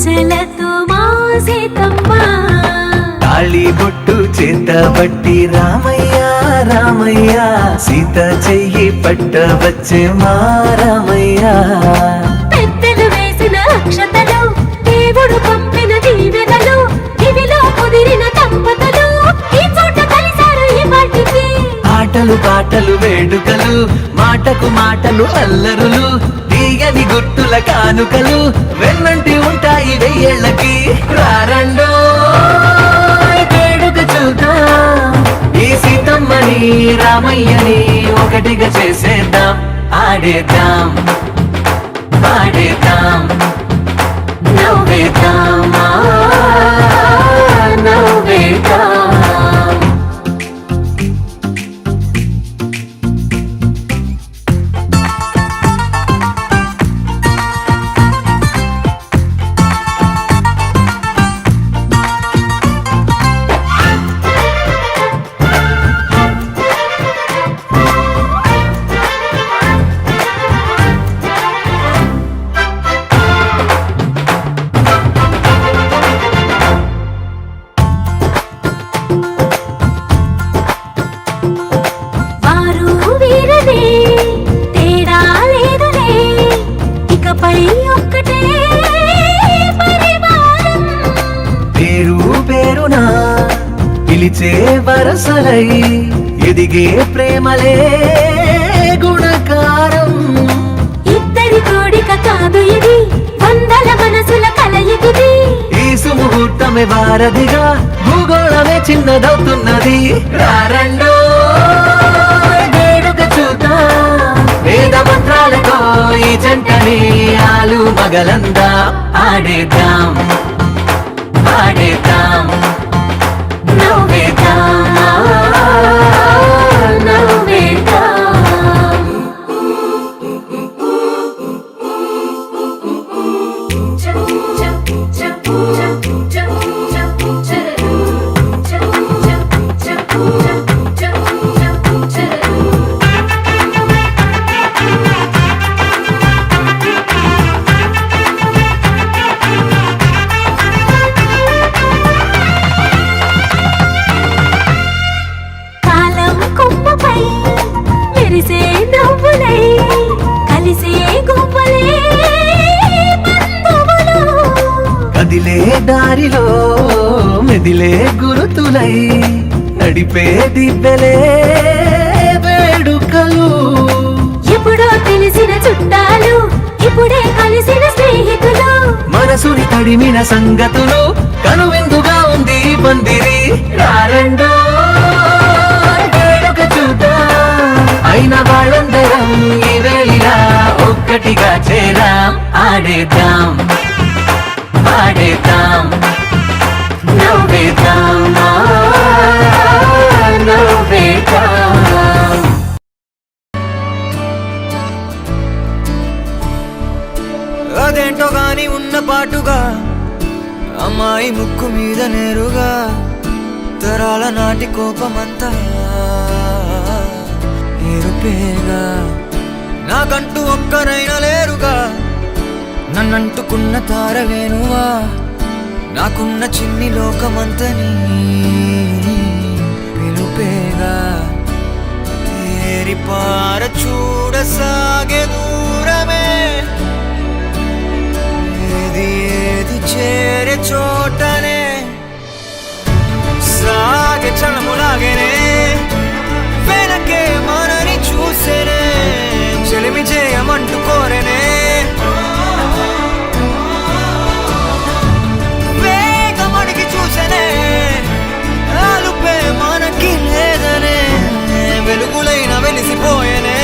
ఆశలతో మా సీతమ్మ తాళి బొట్టు చేత బట్టి రామయ్య రామయ్య సీత చెయ్యి పట్ట వచ్చే మా రామయ్య పెద్దలు వేసిన అక్షతలు దేవుడు పంపిన దీవెనలు ఇవిలో కుదిరిన దంపతులు ఈ చోట కలిసారు ఈ వాటికి ఆటలు పాటలు వేడుకలు మాటకు మాటలు అల్లరులు తీయని గుర్తుల కానుకలు వెన్నంటి ఉంటాయి వెయ్యేళ్ళకి రారండో వేడుక చూద్దాం ఈ సీతమ్మని రామయ్యని ఒకటిగా చేసేద్దాం ఆడేద్దాం పాడేద్దాం నవ్వేద్దాం నవ్వేద్దాం పిలిచే వరసలై ఎదిగే ప్రేమలే గుణకారం ఇద్దరి కోడిక కాదు ఇది వందల మనసుల కలయికిది ఈ సుముహూర్తమే వారధిగా భూగోళమే చిన్నదవుతున్నది రారండో వేడుక చూద్దాం వేద మంత్రాలతో ఈ జంటని ఆలు మగలందా ఆడేద్దాం పాడేద్దాం కదిలే దారిలో మెదిలే గురుతులై నడిపే దివ్వెలే వేడుకలు ఎప్పుడో తెలిసిన చుట్టాలు ఇప్పుడే కలిసిన స్నేహితులు మనసుని తడిమిన సంగతులు కనువిందుగా ఉంది పందిరి రారండో వేడుక చూద్దాం అయిన వాళ్ళందరం ఈ వేళ ఒక్కటిగా చేరాం ఆడేద్దాం పాడేద్దాం నవ్వేద్దాం నవ్వేద్దాం అదేంటో గాని ఉన్న పాటుగా అమ్మాయి ముక్కు మీద నేరుగా తరాల నాటి కోపమంతా ఏరుపేగా నాకంటూ ఒక్కరైనా లేరుగా నన్నంటుకున్న తారవేనువా నాకున్న చిన్ని లోకమంతని పిలుపేగా తేరిపార చూడసాగే దూరమే ఏది ఏది చేరే చోటనే సాగే చలములాగేనే వెనకే మనని చూసేనే చెలిమి చేయమంటూ కోరేనే మనకి లేదనే వెలుగులైన వెలిసిపోయేనే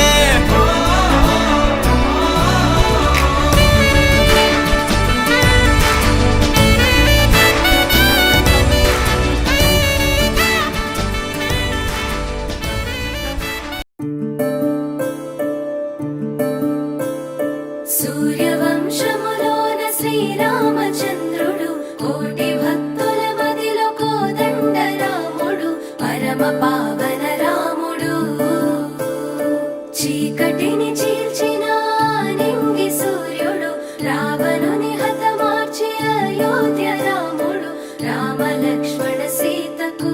సూర్యవంశములోన శ్రీరామచంద్రుడు కోటి భక్తుల మదిలో కోదండ రాముడు పరమ పావన రాముడు చీకటిని చీల్చిన నింగి సూర్యుడు రావణుని హతమార్చి లక్ష్మణ సీతకు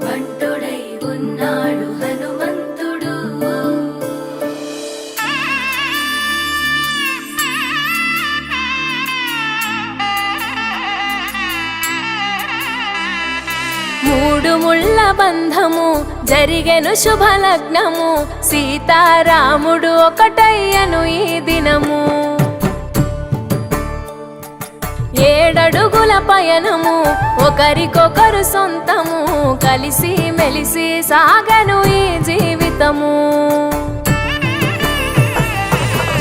బంటుడై ఉన్నాడు హనుమంతుడు. మూడు ముళ్ళ బంధము జరిగెను శుభలగ్నము, సీతారాముడు ఒకటయ్యను ఈ దినము. 7 అడుగుల పయనము ఒకరికొకరు సొంతము, కలిసి మెలిసి సాగను ఈ జీవితము.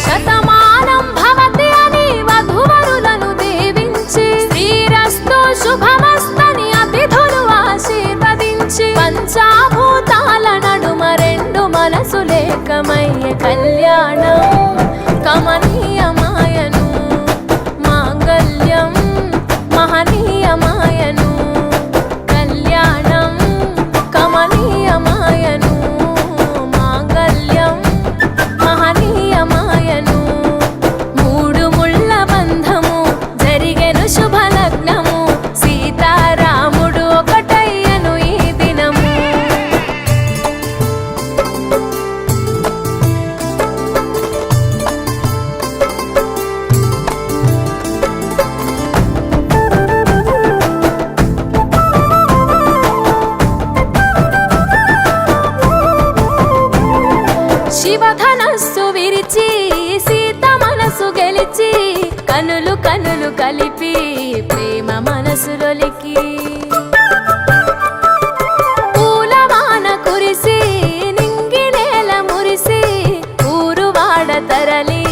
శతమానం భవతి అని వధువరులను దీవించి, శ్రీరస్తు శుభమస్తని అతిథులు ఆశీర్వదించి, పంచాభూతాల నడుమ 2 మనసులేకమయ్య కళ్యాణం కమనీయమాయను, మాంగళ్యం మహనీయమాయను. కళ్యాణం కమనీయమాయను, మాంగళ్యం మహనీయమాయను. 3 ముళ్ళ బంధము జరిగెను శుభలగ్నము, సీతారాముడు ఒకటయ్యను ఈ దినము. శివధనస్సు విరిచి సీత మనసు గెలిచి, కనులు కనులు కలిపి ప్రేమ మనసులొలికి, పూలవాన కురిసి నింగి నేల మురిసి, ఊరువాడ తరలి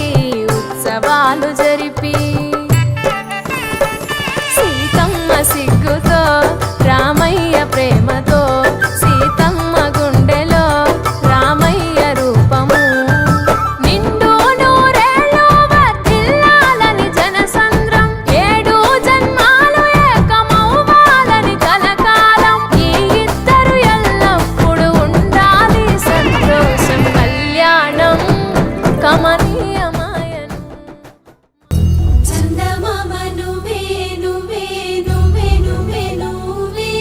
ఉత్సవాలు జరిపి, సీతమ్మ సిగ్గుతో రామయ్య ప్రేమతో, సీతమ్మ గుండెలో రామయ్య రూపము. నిండు నూరేళ్ళు వర్ధిల్లాలని జనసంద్రం, 7 జన్మాలు ఏకమవ్వాలని కలకాలం, ఈ ఇద్దరు ఎల్లప్పుడూ ఉండాలి సంతోషం. కళ్యాణం కమనీయమాయను. చందమామ నువ్వే నువ్వే నువ్వే నువ్వే నువ్వే,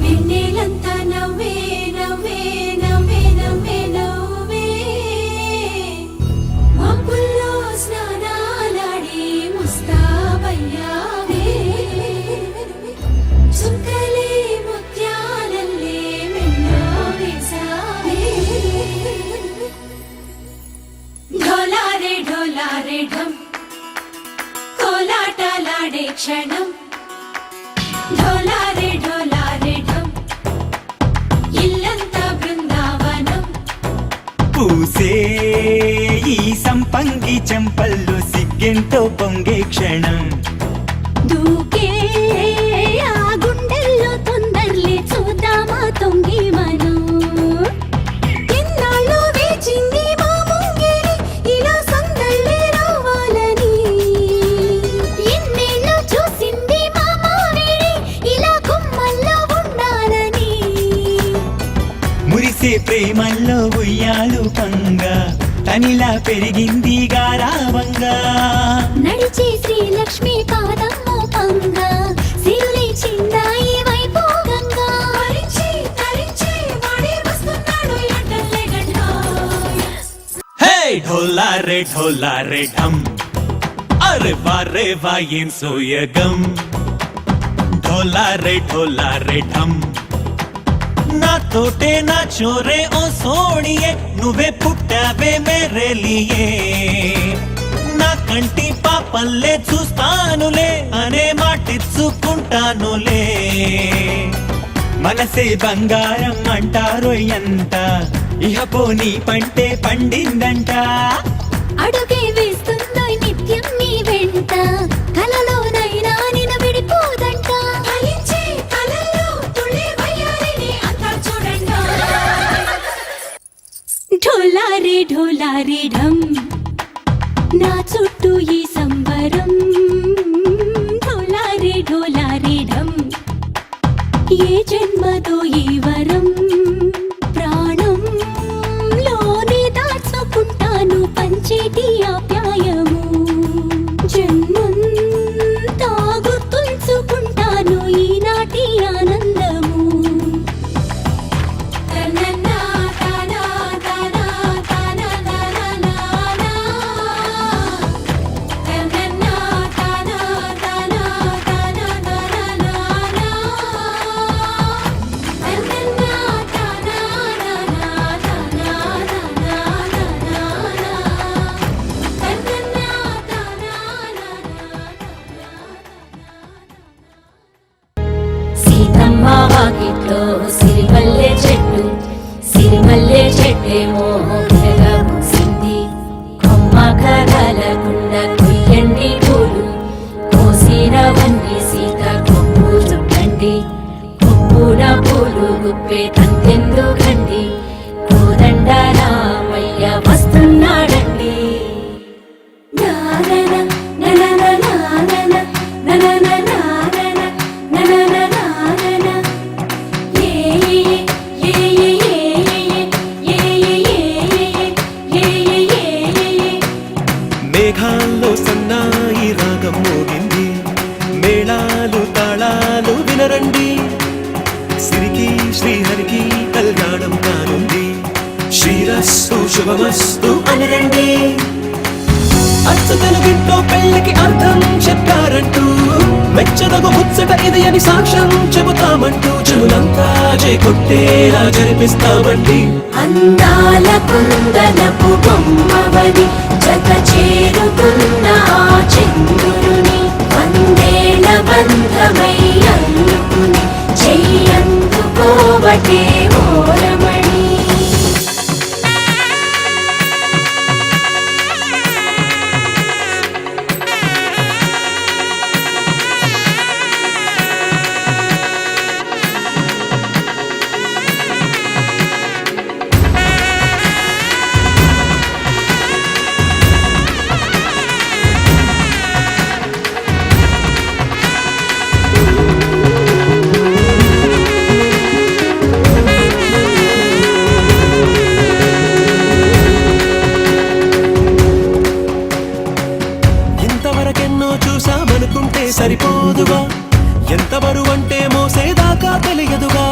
వెన్నెలంతా నవ్వే నవ్వే నవ్వే నవ్వే నవ్వే, మబ్బుల్లో స్నానాలాడి ముస్తాబయ్యావే, చుక్కలే ముత్యాలల్లే వెన్నో వేసావే. ఢోలారే ఢోలారే ఢం కోలాటలాడే క్షణం, ఢోలారే ఢోలారే ఢం ఇల్లంతా బృందావనం. పూసే ఈ సంపంగి చెంపల్లో సిగ్గెంతో పొంగే క్షణం, దూకే ఆ గుండెల్లో తొందరలే చూద్దామా తొంగి మనం. ఎన్నాళ్ళు వేచింది మా ముంగిరి ఇలా సందళ్ళే రావాలని, ఎన్నేళ్ళు చూసింది మా మావిడి ఇలా గుమ్మల్లో ఉండాలని. మురిసే ప్రేమల్లో ఉయ్యాలు పంగా, తనిలా పెరిగింది గారావంగా. నడిచే శ్రీలక్ష్మి పాదము పంగా, సిరులే చిందాయి వైభోగంగా. హే ఢోలా రే ఢమ్, అరే వా ఏం సోయగం. ఢోలా రే ఢమ్, నాతోటే నా చోరే ఓ సోణియే, నువ్వే పుట్టావే మేరే లియే. నా కంటి పాపల్లే చూస్తానులే అనే మాటిచ్చుకుంటానులే. మనసే బంగారం అంటారో ఎంత, ఇహ పోనీ పంటే పండిందంట. అడుగే వేస్తుందో నిత్యం నీ వెంట, కలలోనైనా నిన్ను విడిపోదంట. ఫలించే కలల్లో తుళ్ళే వయ్యారిని అంతా చూడండి. ఢోలారే ఢోలారే ఢమ్, నా చుట్టూ ఈ సంబరం. ఢోలారే ఢోలారే ఢమ్, ఏ జన్మదో ఈ వరం. ప్రాణంలోనే దాచుకుంటాను పంచేటి ఆప్యాయము, జన్మంతా గుర్తుంచుకుంటాను శుభమస్తు అని రండి. అచ్చు తెలుగింట్లో పెళ్లికి అర్థం చెప్పారంటూ మెచ్చదగు ముచ్చట ఇది అని సాక్ష్యం చెబుతామంటూ చెవులంతా కొట్టేలా జరిపిస్తామండి. అందాల కుందనపు బొమ్మవని జత చేరుకున్న ఆ చంద్రుని వందేళ్ల బంధమై అల్లుకుని చెయ్యందుకోవటే ఓరమణి. ఇంతవరకెన్నో చూసామనుకుంటే సరిపోదుగా, ఎంత బరువంటే మోసేదాకా తెలియదుగా,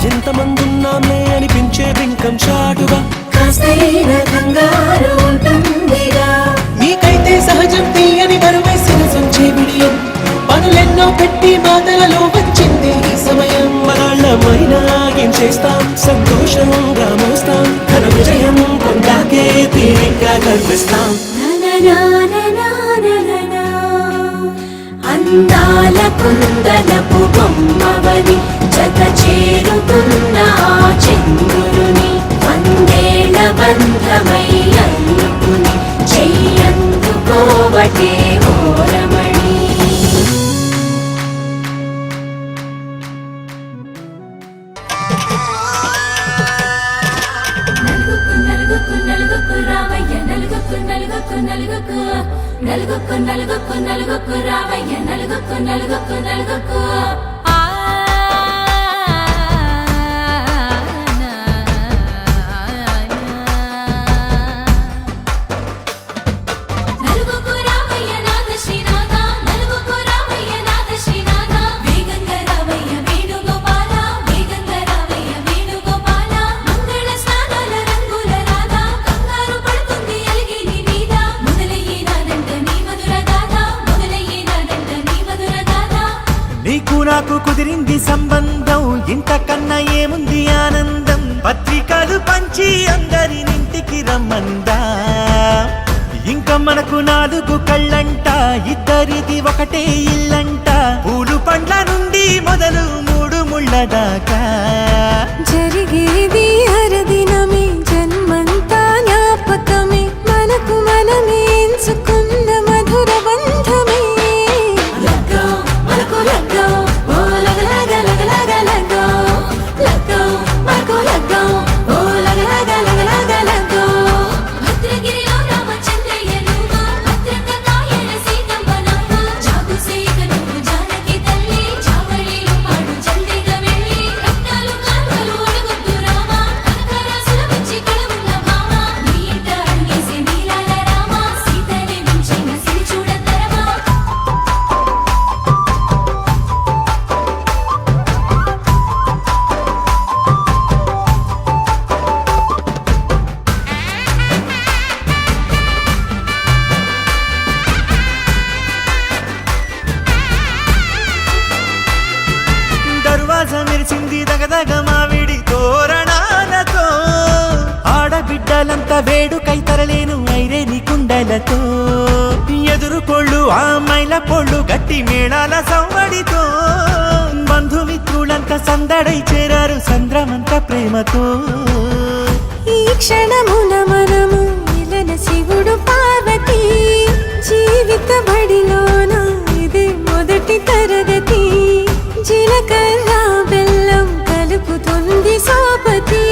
ఎంతమందున్నామే అనిపించే బింకం చాటుగా. కాస్తైన కంగారు ఉంటుందిగా, నీకైతే సహజం తీయని బరువేసిన సంచే బిడియం, పనులెన్నో పెట్టి మాటలలో వచ్చింది ఈ సమయం. మనాళ్ళమైనా ఏం చేస్తాం, సంతోషంగా మోస్తాం, ఘన విజయం పొందాకే తీరిగ్గా కనిపిస్తాం. నననాననానననా. అందాల కుందనపు బొమ్మవని జత చేరుకున్న ఆ చంద్రుని వందేళ్ల బంధమై అల్లుకుని చెయ్యందుకోవటే ఓరమణి. నలుగుకు నలుగుకు రావయ్య నలుగుకు నలుగుకు నలుగుకు నలుగుకు నలుగుకు నలుగుకు రావయ్య నలుగుకు నలుగుకు నలుగుకు. నలుగుకు రావయ్య నాద శ్రీనాథ, నలుగుకు రావయ్య నాద శ్రీనాథ. వేగంగా రావయ్య వేణుగోపాల, వేగంగా రావయ్య వేణుగోపాల. మంగళ స్నానాల రంగుల రాధ, కంగారు పడుతుంది అలిగి నీ మీద. మొదలయ్యేనాదంట నీ మధుర గాథ, మొదలయ్యేనాదంట నీ మధుర గాథ. నీకు నాకు కుదిరింది సంబంధం, ఇంతకన్నా ఏముంది ఆనందం. పత్రికలు పంచి అందరినింటికి రమ్మందా, ఇంకా మనకు 4 కళ్ళంట, ఇద్దరిది ఒకటే ఇల్లంట. పూలు పండ్ల నుండి మొదలు 3 ముళ్ళ దాకా జరిగేది హరదినమే, జన్మంతా జ్ఞాపకమే, మనకు మనమే ఎంచుకున్న మధుర బంధమే. లగ్గో మనకు లగ్గో, ఓ లగలగ లగలగ లగ్గో. లగ్గో మనకు లగ్గో, ఓ లగలగ లగలగ లగ్గో. భద్రగిరిలో రామచంద్రయ్య నువ్వు, భద్రంగ కాయల సీతమ్మ నవ్వు. జాగు సేక నువ్వు జానకి తల్లి, జావళిలో పాడు జల్దిగా వెళ్ళి. రత్నాలు కాంతలు అడుగుద్దు రామ, కనకరాసుల వచ్చి కళవున్న భామ. నీ ఇంట అడుగేసే నీలాల రామ, సీతని మించిన సిరి చూడతరమా. దర్వాజా మెరిసింది దగదగ మావిడి తోరణాలతో, ఆడబిడ్డలంతా వేడుకై తరలేను ఐరేని కుండలతో. ఎదురుకోళ్ళు ఆ మైల పొళ్ళు గట్టి మేళాల సవ్వడితో, బంధుమిత్రులంతా సందడై చేరారు సంద్రమంత ప్రేమతో. ఈ క్షణమున మనము ఇలన శివుడు పార్వతి, జీవిత బడిలోన ఇది మొదటి తరగతి. జీలకర్ర బెల్లం కలుపుతుంది సోపతి,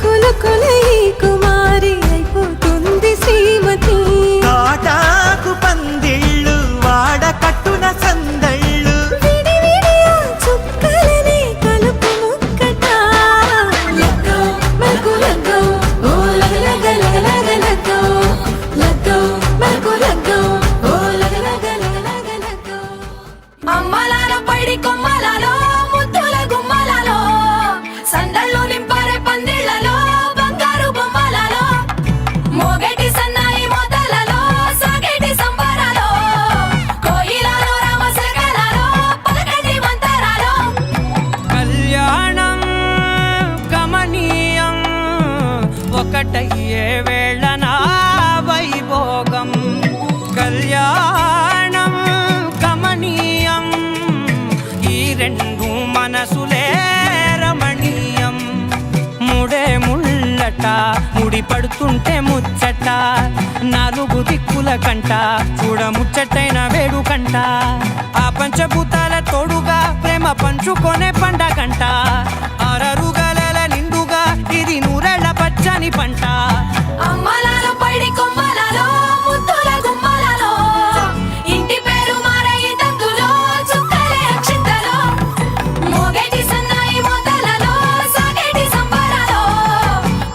కులుకుల ఈ కుమారి అయిపోతుంది శ్రీమతి. తాటాకు పందిళ్ళు వాడ కట్టున సందళ్ళు, విడివిడియా చుక్కలనే కలుపు ముక్కట. లగ్గో మనకు లగ్గో, ఓ లగలగ లగలగ లగ్గో. లగ్గో కళ్యాణం కమనీయం ఈ రెండు మనసులే రమణీయం ముడే ముళ్ళట ముడి పడుతుంటే ముచ్చట నాలుగు దిక్కుల కంట చూడ ముచ్చటైన వేడుకంట ఆ పంచభూతాల తోడుగా ప్రేమ పంచుకొనే పండగంట ఆరరుగల నిండుగా ఇది నూరెళ్ళ పచ్చని పంట అమ్మలాలో పైడి కొమ్మలలో ముద్దుల గుమ్మలలో ఇంటి పేరు మారయి తందులో చుక్కలే అక్షింతలో మోగేటి సన్నాయి మోతలలో సాగేటి సంబరాలో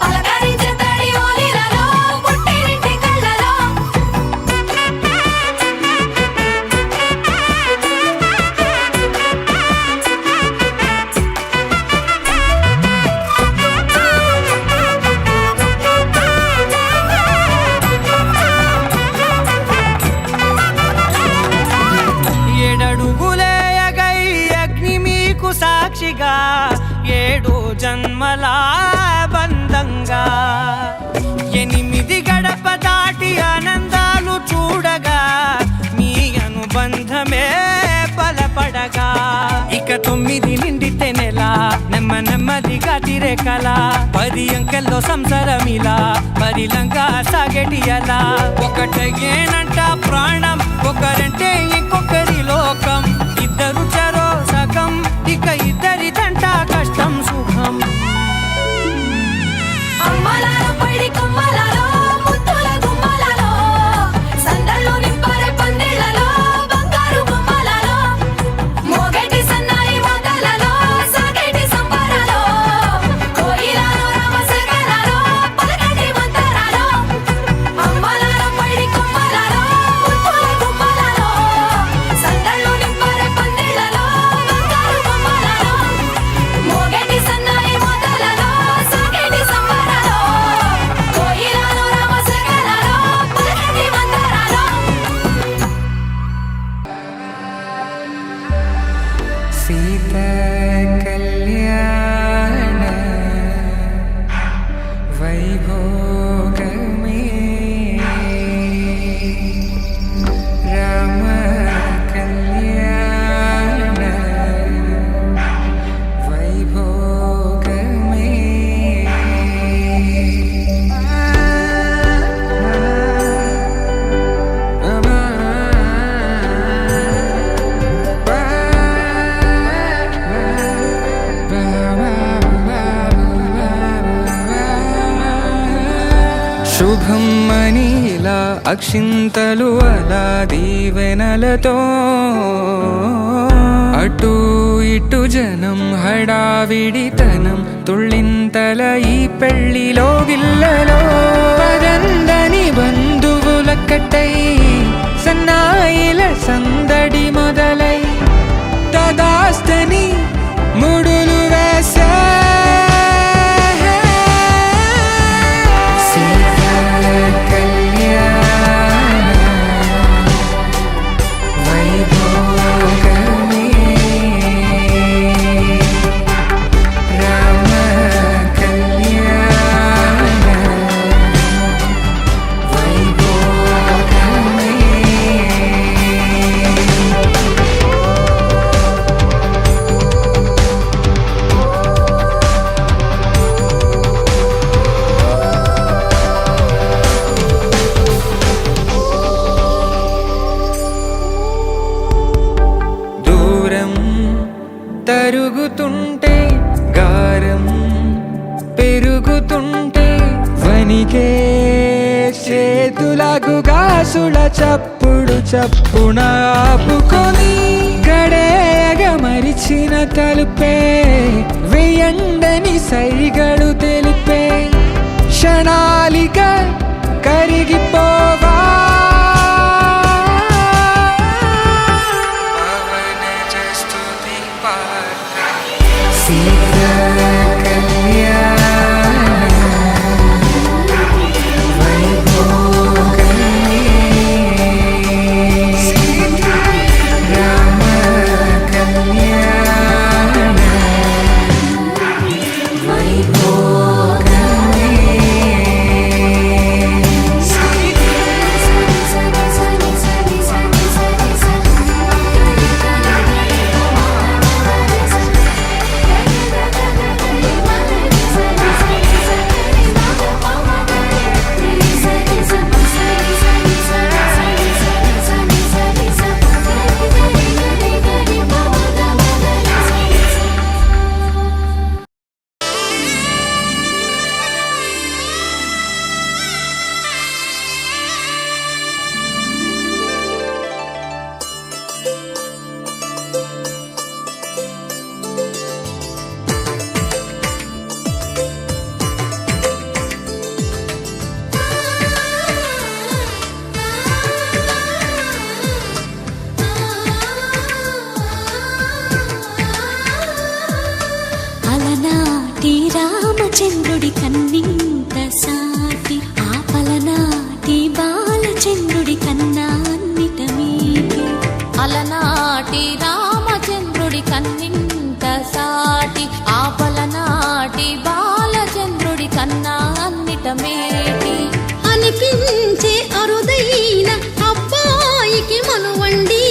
పలకరించే తడి ఓలిలలో పుట్టినింటి కళ్ళలో ఏడడుగులేయగై అగ్ని మీకు సాక్షిగా ఏడు జన్మల బంధంగా ఎనిమిది గడప దాటి ఆనందాలు చూడగా మీ అనుబంధమే బలపడగా ఇక 9 నిండితే నెల నెమ్మదిగా తిరే కల 10 అంకెల్లో సంసారమిలా పరిలంగా సాగేటి అలా ఒకటేనంట ప్రాణం ఒకరంటే ఇంకొకరి లోకం ఇద్దరు చరో సగం ఇక ఇద్దరిదంట కష్టం సుఖం అమ్మలాలో పైడి కొమ్మలలో ముద్దుల గుమ్మలలో సందళ్ళు నింపారే పందిళ్ళలో బంగారు గుమ్మలలో మోగేటి సన్నాయి మోతలలో సాగేటి సంబరాలో కోయిలలో రామశకలలో పలకటి మంతరాలో అమ్మలాలో పైడి కొమ్మలలో ముద్దుల గుమ్మలలో సందళ్ళు నింపారే పందిళ్ళలో బంగారు గుమ్మలలో మోగేటి సన్నాయి మోతలలో సాగేటి సంబరాలో కోయిలలో రామశకలలో పలకటి మంతరాలో సీత కళ్యాణ వైభోగమే రామ కళ్యాణ వైభోగమే శుభం మనీలా అక్షింతలు అలా దీవెనలతో అటు ఇటు జనం హడావిడితనం తుళ్ళింతల ఈ పెళ్లిలో గిల్లలో పదందని బంధువులక్కటై సన్నాయిల సందడి మొదలై తదాస్తని ముడులు వేసే తరుగుతుంటే గారం పెరుగుతుంటే వనికే చేతులకు గాసుల చప్పుడు చప్పున ఆపుకొని గడేగ మరిచిన తలుపే వేయండని సైగడు తెలిపే క్షణాలిక కరిగిపోవా అనిపించే అరుదైన అబ్బాయికి మనువండి.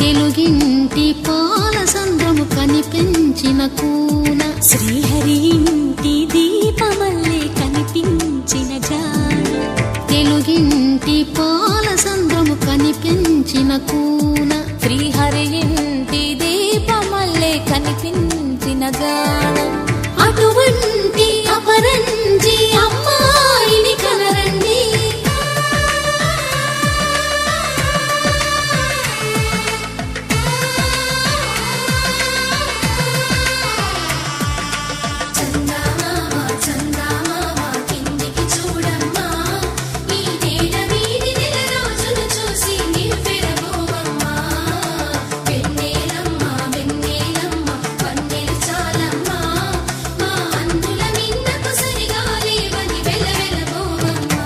తెలుగింటి పాల సంద్రము కనిపించిన కూన శ్రీహరి ఇంటి దీపమల్లే కనిపించిన జాడ. తెలుగింటి పాల సంద్రము కనిపించిన కూన శ్రీహరి ఇంటి దీపమల్లే కనిపించిన జాడ. అటువంటి అపరంజి అమ్మాయిని కనరండి. చందమామ చందమామ కిందికి చూడమ్మా, ఈ నేల వీడి నెల రోజులు చూసి నివ్వెరబోవమ్మా. వెన్నెలమ్మ వెన్నెలమ్మ పన్నెలు చాలమ్మా, మా అందుల నిన్నకు సరిగా లేవని వెలవెలబోవమ్మా.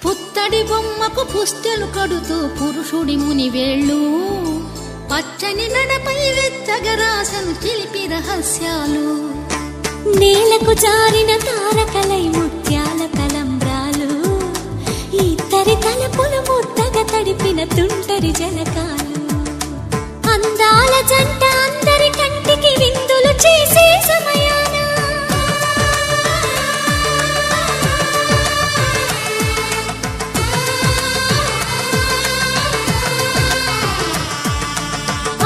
పుత్తడి బొమ్మకు పుస్తెలు కడుతూ పురుషుడి ముని వేళ్ళు, పచ్చని నడపై వెచ్చగరాసను చిలిపి రహస్యాలు. నేలకు జారిన తారకలై ముత్యాల తలంబ్రాలు, ఇద్దరి తలపులు ముద్దగా తడిపిన తుంటరి జలకాలు. అందాల జంట అందరి కంటికి విందులు చేసే సమయాన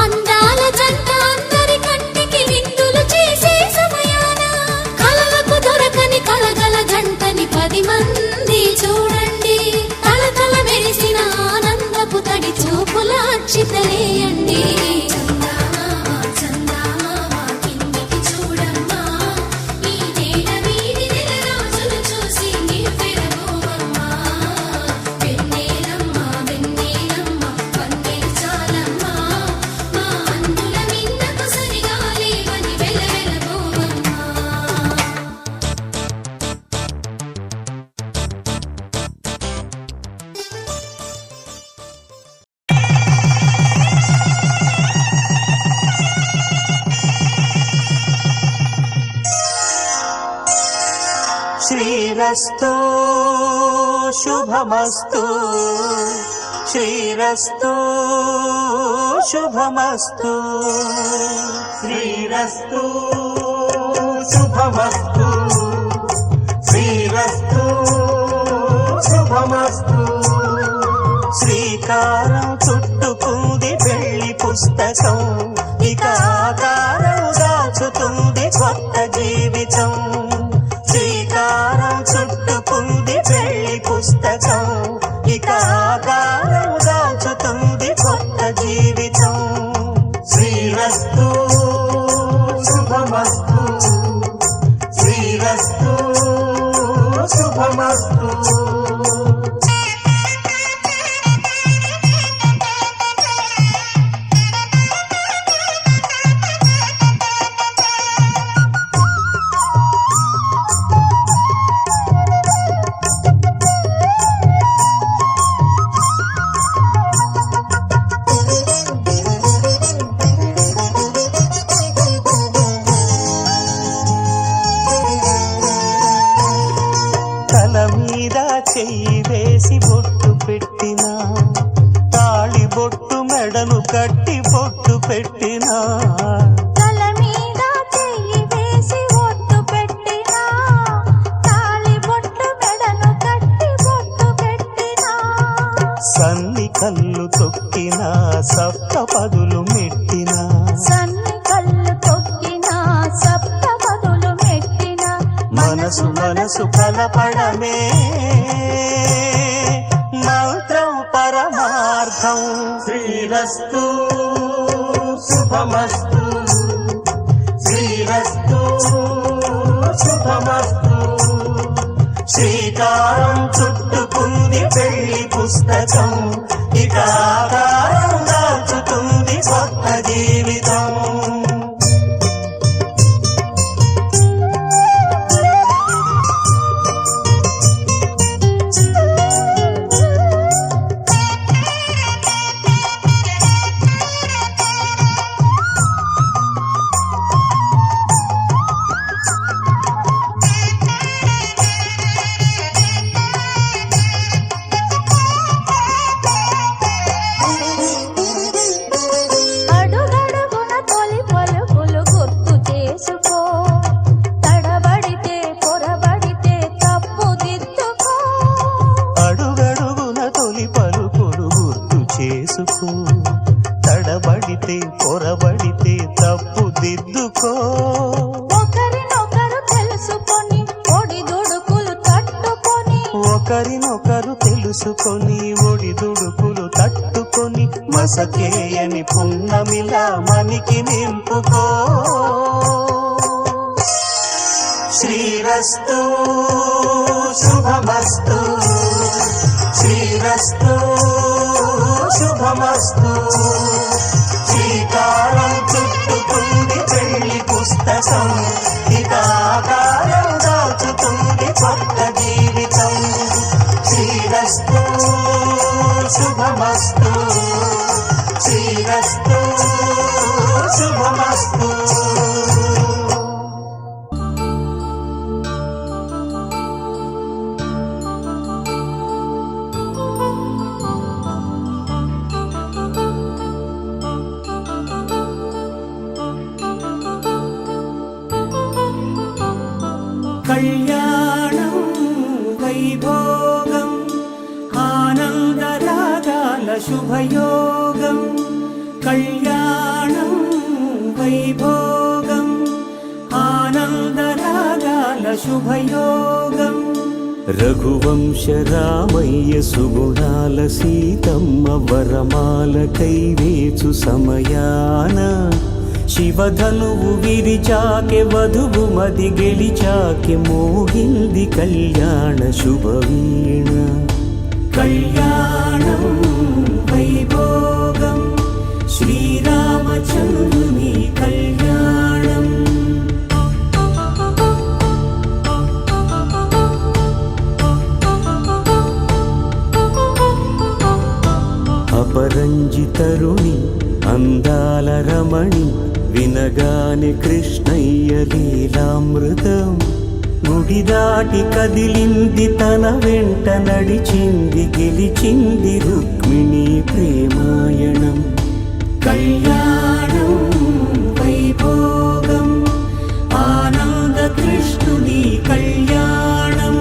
అందాల జంట అందరి కంటికి విందులు చేసే సమయాన కలలకు దొరకని కలగల జంటని 10 మంది చూడండి. కలకల మెరిసిన ఆనందపు తడి చూపుల అక్షితలేయండి. చందమామ చందమామ కిందికి చూడమ్మా, ఈ నేల వీడి నెల రోజులు చూసి నివ్వెరబోవమ్మా. వెన్నెలమ్మ వెన్నెలమ్మ పన్నెలు చాలమ్మా, మా అందుల నిన్నకు సరిగా లేవని వెలవెలబోవమ్మా. శ్రీరస్తు శుభమస్తు, శ్రీరస్తు శుభమస్తు, శ్రీరస్తు శుభమస్తు, శ్రీరస్తు శుభమస్తు. శ్రీకారం చుట్టుకుంది పెళ్లి పుస్తకం, ఇక ఆకారం దాచుతుంది కొత్త జీవితం. శ్రీకారం చుట్టుకుంది పెళ్లి పుస్తకం, ఇక ఆకారం దాచుతుంది కొత్త జీవితం. శ్రీరస్తు శుభమస్తు, శ్రీరస్తు శుభమస్తు. తల మీద చెయ్యి వేసి బొట్టు పెట్టినా, తాళి బొట్టు మెడను కట్టి బొట్టు పెట్టినా, తల మీద చెయ్యి వేసి ఒట్టు పెట్టినా, తాళి బొట్టు మెడను కట్టి బొట్టు పెట్టినా, సన్ని కళ్ళు తొక్కినా సప్తపదులు మెట్టినా, సన్ని కళ్ళు తొక్కినా సప్తపదులు మెట్టినా, మనసు మనసు కలపడమే మంత్రం పర పరమార్థం. శ్రీరస్తు శుభమస్తు, శ్రీరస్తు శుభమస్తు. శ్రీకారం చుట్టుకుంది పెళ్లి పుస్తకం, ఇక ఆకారం దాల్చుతుంది కొత్త జీవితం. అడుగడుగున తొలి పలుకులు గుర్తు చేసుకో, తడబడితే పొరబడితే తప్పు దిద్దుకో. అడుగడుగున తొలి పలుకులు గుర్తు చేసుకో, తడబడితే పొరబడితే తప్పు దిద్దుకో. ఒకరినొకరు తెలుసుకొని ఒడిదుడుకులు తట్టుకొని, ఒకరినొకరు తెలుసుకొని ఒడిదుడుకులు తట్టుకొని మసకేయని పున్నమిలా మనికి నింపుకో. శ్రీరస్తు శుభమస్తు, శ్రీరస్తు శుభమస్తు. శ్రీకారం చుట్టుకుంది పెళ్లి పుస్తకం, ఇక ఆకారం దాచుతుంది కొత్త జీవితం. శ్రీరస్తు శుభమస్తు, శ్రీరస్తు శుభమస్తు. కళ్యాణం వైభోగం ఆనందరాగాల శుభయోగం. కళ్యాణం వైభోగం ఆనందరాగాల శుభయోగం. రఘువంశ రామయ్య సుగుణాల సీతమ్మ వరమాల కైవేచు సమయాన శివధనువు విరిచాకె వధువు మది గెలిచాకె మోగింది కళ్యాణ శుభవీణ. కళ్యాణం వైభోగం శ్రీరామచంద్రుని కళ్యాణం. అపరంజితరుణి అందాల రమణి వినగానే కృష్ణయ్య లీలామృతం. గుడి దాటి కదిలింది తన వెంట నడిచింది గెలిచింది రుక్మిణి ప్రేమాయణం. కళ్యాణం వైభోగం ఆనంద కృష్ణుని కళ్యాణం.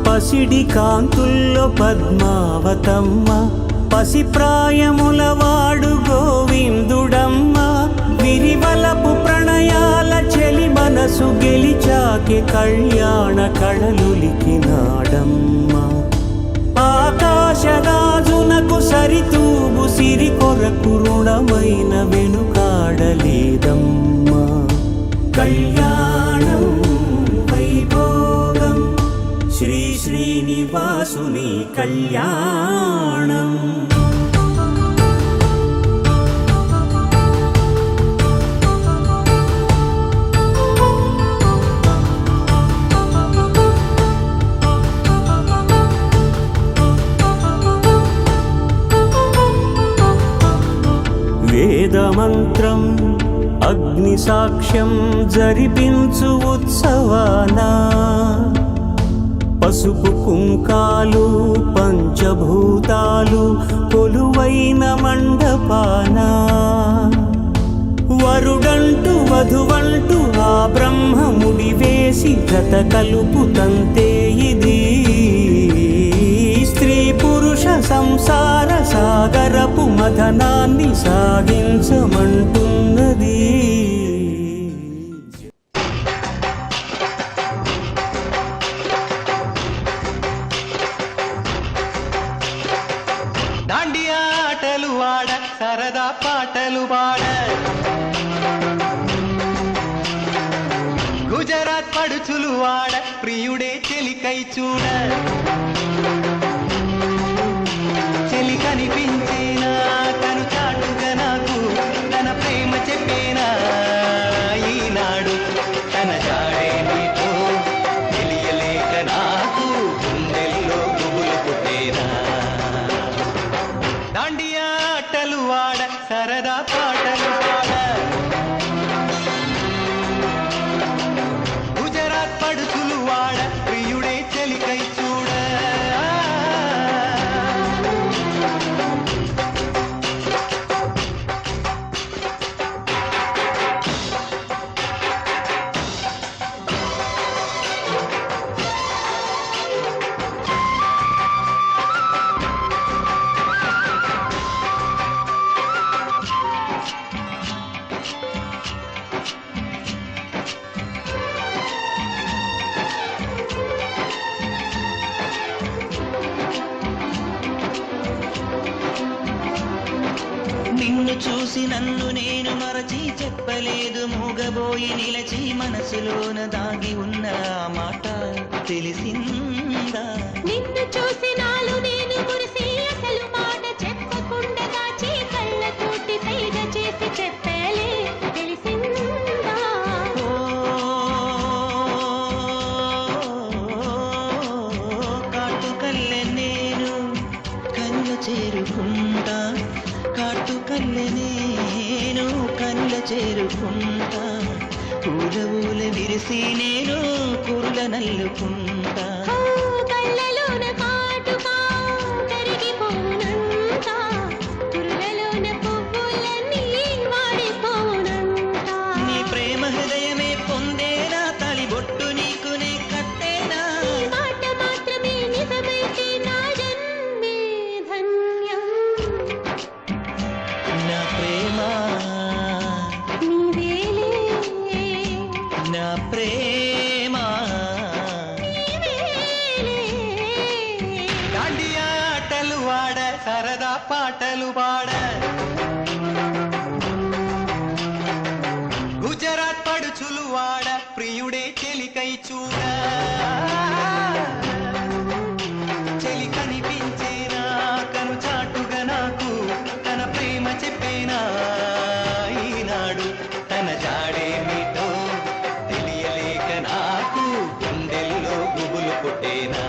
పసిడి కాంతుల్లో పద్మావతమ్మ, పసిప్రాయముల వాడు గోవిందుడమ్మ. విరివలపు ప్రణయాల చెలి మనసు గెలిచాకె కళ్యాణ కళలులికినాడమ్మ. ఆకాశరాజునకు సరితూగు సిరి కొరకు రుణమైన వెనుకాడలేదమ్మా. కళ్యాణం వైభోగం శ్రీ శ్రీనివాసుని కళ్యాణం. వేదమంత్రం అగ్ని సాక్ష్యం జరిపించు ఉత్సవానా. పసుపు కుంకాలు పంచభూతాలు కొలువైన మండపాన. వరుడంటూ వధువంటూ ఆ బ్రహ్మముడి వేసి జత కలుపుతంతే ఇది. స్త్రీ పురుష సంసార సాగరపు మథనాన్ని సాగించమంటున్నది. సరదా పాటలు పాడ గుజరాత్ పడుచులు వాడ ప్రియుడే చెలికై చూడ చెలి కనిపించేనా కను చాటుగా నాకు తన ప్రేమ చెప్పేనా ఈనాడు తన జాడే నీతో తెలియలేక నాకు గుండెల్లో గుబులు పుట్టేనా దాండియా ఆటలు వాడ సరదా పాటలు పాడ గుజరాత్ పడుచులు వాడ ప్రియుడే చెలికై చూడ నిన్ను చూసి నన్ను నేను మరచి చెప్పలేదు మూగబోయి నిలచి మనసులోన దాగి ఉన్న ఆ మాట తెలిసిందా నిన్ను చూసి నాలు నేను మురిసి అసలు మాట చెప్పకుండా దాచి కళ్ళతోటి సైగ చేసి చెప్పలే తెలిసిందా కాటుకల్లె నేను కళ్ళ చేరుకుంటా కాటుకల్లె నేను కళ్ళ చేరుకుంటా పూల ఊల విరిసి నేను కురుల నల్లుకుంటా కళ్ళలోన కాటుకా కరిగిపోనంత కురులలోన పువ్వులన్నీ వాడిపోనంత నీ ప్రేమ హృదయమే పొందేనా తలిబొట్టు నీకునే కట్టేనా ఈ మాట మాత్రమే నిజమైతే నా జన్మే ధన్యం నా ప్రేమ నీవేలే నా ప్రేమ నీవేలే దాండియా ఆటలు వాడ సరదా పాటలు పాడ గుజరాత్ పడుచులు వాడ ప్రియుడే చెలికై చూడ చెలి కనిపించేనా కను చాటుగా నాకు తన ప్రేమ చెప్పేనా ఈనాడు తన జాడే మీతో తెలియలేక నాకు గుండెల్లో గుబులు పుట్టేనా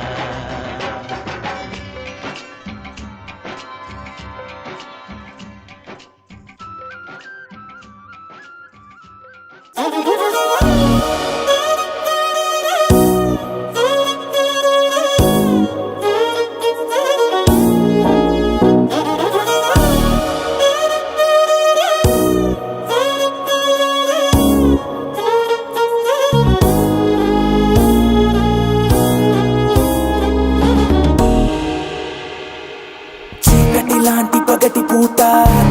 చీకటి లాంటి పగటి పూట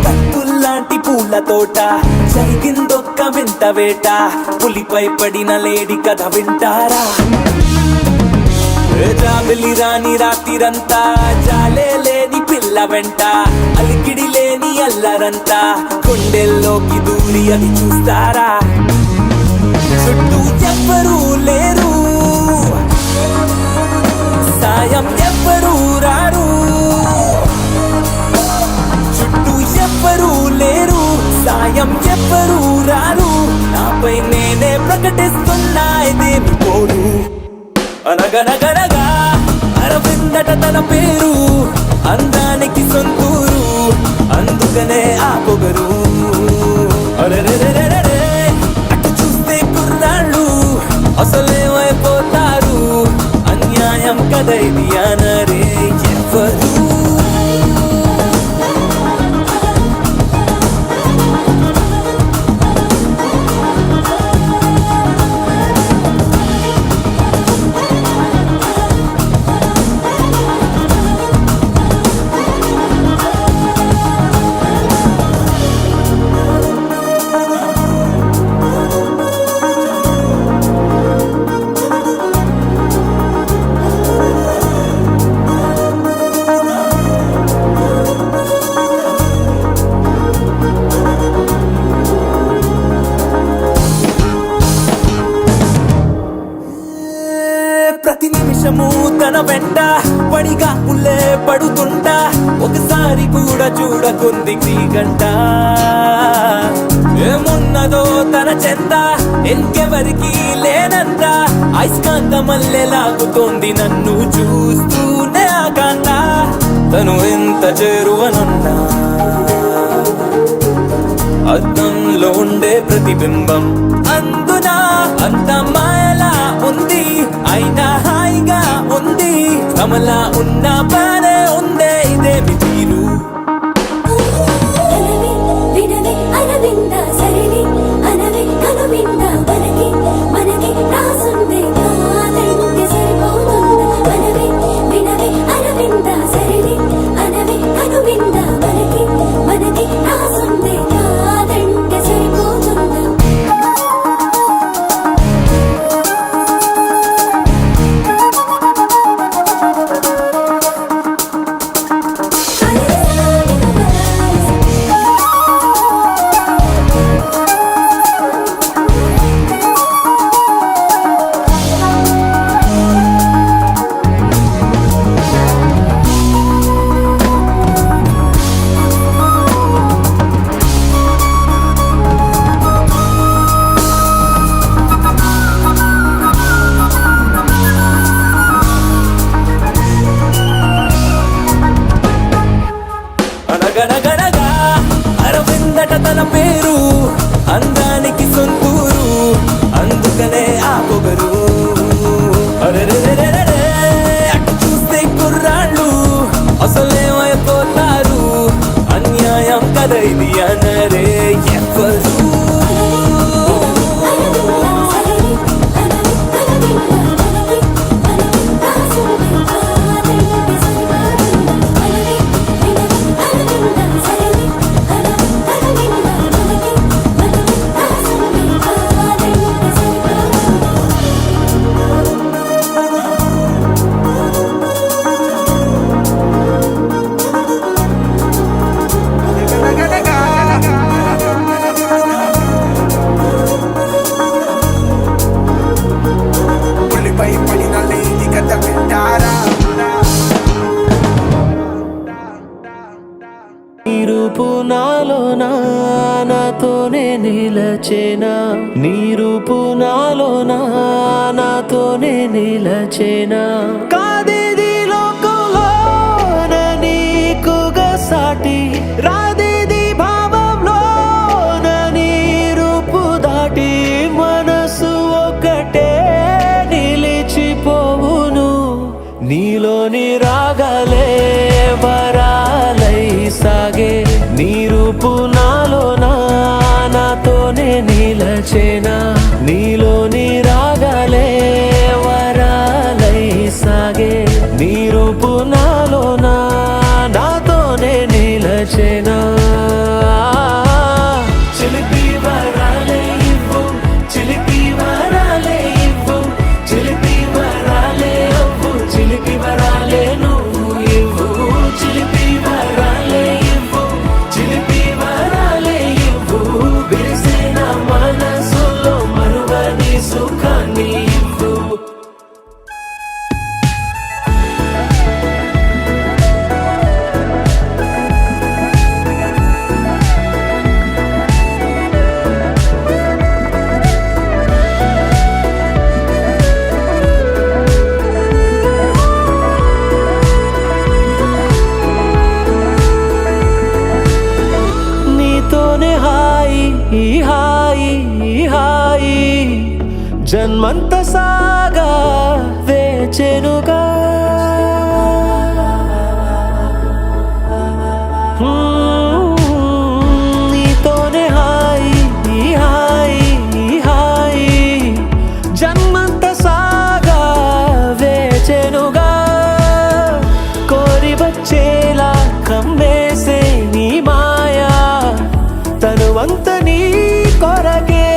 కత్తుల్లాంటి పూల తోట జరిగిందొక్క వింత వేట పులిపై పడిన లేడి కథ వింటారా జాబిలి రాని రాత్రిరంతా జాలే లేని పిల్ల వెంట అలికిడి లేని అల్లరంతా గుండెల్లోకి దూరి అది చూస్తారా చుట్టూ ఎవ్వరూ లేరు సాయం ఎవ్వరూ రారు చుట్టూ ఎవ్వరూ లేరు సాయం ఎవ్వరూ రారు నాపై నేనే ప్రకటిస్తున్నా ఇదేమి పోరు అనగనగనగా అరవిందట తన పేరు అందానికి సొంతూరు అందుకనే ఆ పొగరు అరెరెరెరెరె అటు చూస్తే కుర్రాళ్ళు అసలేమైపోతారు అన్యాయం కదా ఇది అనరే ఎవరు పడిగా ఉల్లే పడుతుంటా ఒకసారి కూడా చూడకుంది గంట ఏమున్నదో తన చెంత ఇంకెవరికి లేనంత అయస్కాంత మల్లె లాగుతోంది నన్ను చూస్తూనే ఆకాంత తను ఎంత చేరువనున్నా అద్దంలో ఉండే ప్రతిబింబం అందున అంత మాయలా ఉంది అయినా హాయిగా ఉంది కమలా ఉన్న బానే ఉందే ఇదేమి తీరు అనవే వినవే అరవింద సరిని అనవే కనువింద మనకి మనకి రాసుందే కాదంటే సరిపోతుందా అనవే వినవే అరవింద సరిని అనవే కనువింద మనకి మనకి రాసుందే కాదంటే సరిపోతుందా అనగనగనగా అరవిందట తన పేరు అందానికి సొంతూరు అందుకనే ఆ పొగరు అరెరెరెరెరె, అటు చూస్తే కుర్రాళ్ళు అసలేమైపోతారు అన్యాయం కదా ఇది అనరే ఎవరు ఉల్లిపై పడిన లేని కథ వింటారా నీ రూపు నాలో నాతోనే నిలచేనా నీ రూపు నాలో నాతోనే నిలచేనా కాదేది లోకంలోన నీకుగా సాటి రాదేది భావంలోన నీ రూపు దాటి మనసు ఒకటే నిలిచిపోవును నీలోని రాగలే వరాలై సాగే నీ రూపు నాలో నాతోనే నిలచేనా నీలోని రాగలే వరాలై సాగే నీ రూపు నాలో నాతోనే నిలచేనా చిలిపి వరాలే ఇవ్వు చిలిపి వరాలే ఇవ్వు చిలిపి వరాలే అవ్వు చిలిపి వరాలే నువ్వు ఇవ్వు చిలిపి వరాలే ఇవ్వు చిలిపి వరాలే ఇవ్వు విరిసిన మనసులో మరువని సుఖాన్ని ఇవ్వు నీతోనే హాయి హాయి హాయి జన్మంత సాగా వేచెనుగా నీతోనే హాయి హాయి హాయి జన్మంత సాగా వేచెనుగా కోరి వచ్చేలా కమ్మేసే నీ మాయా తనువంత నీ కొరకే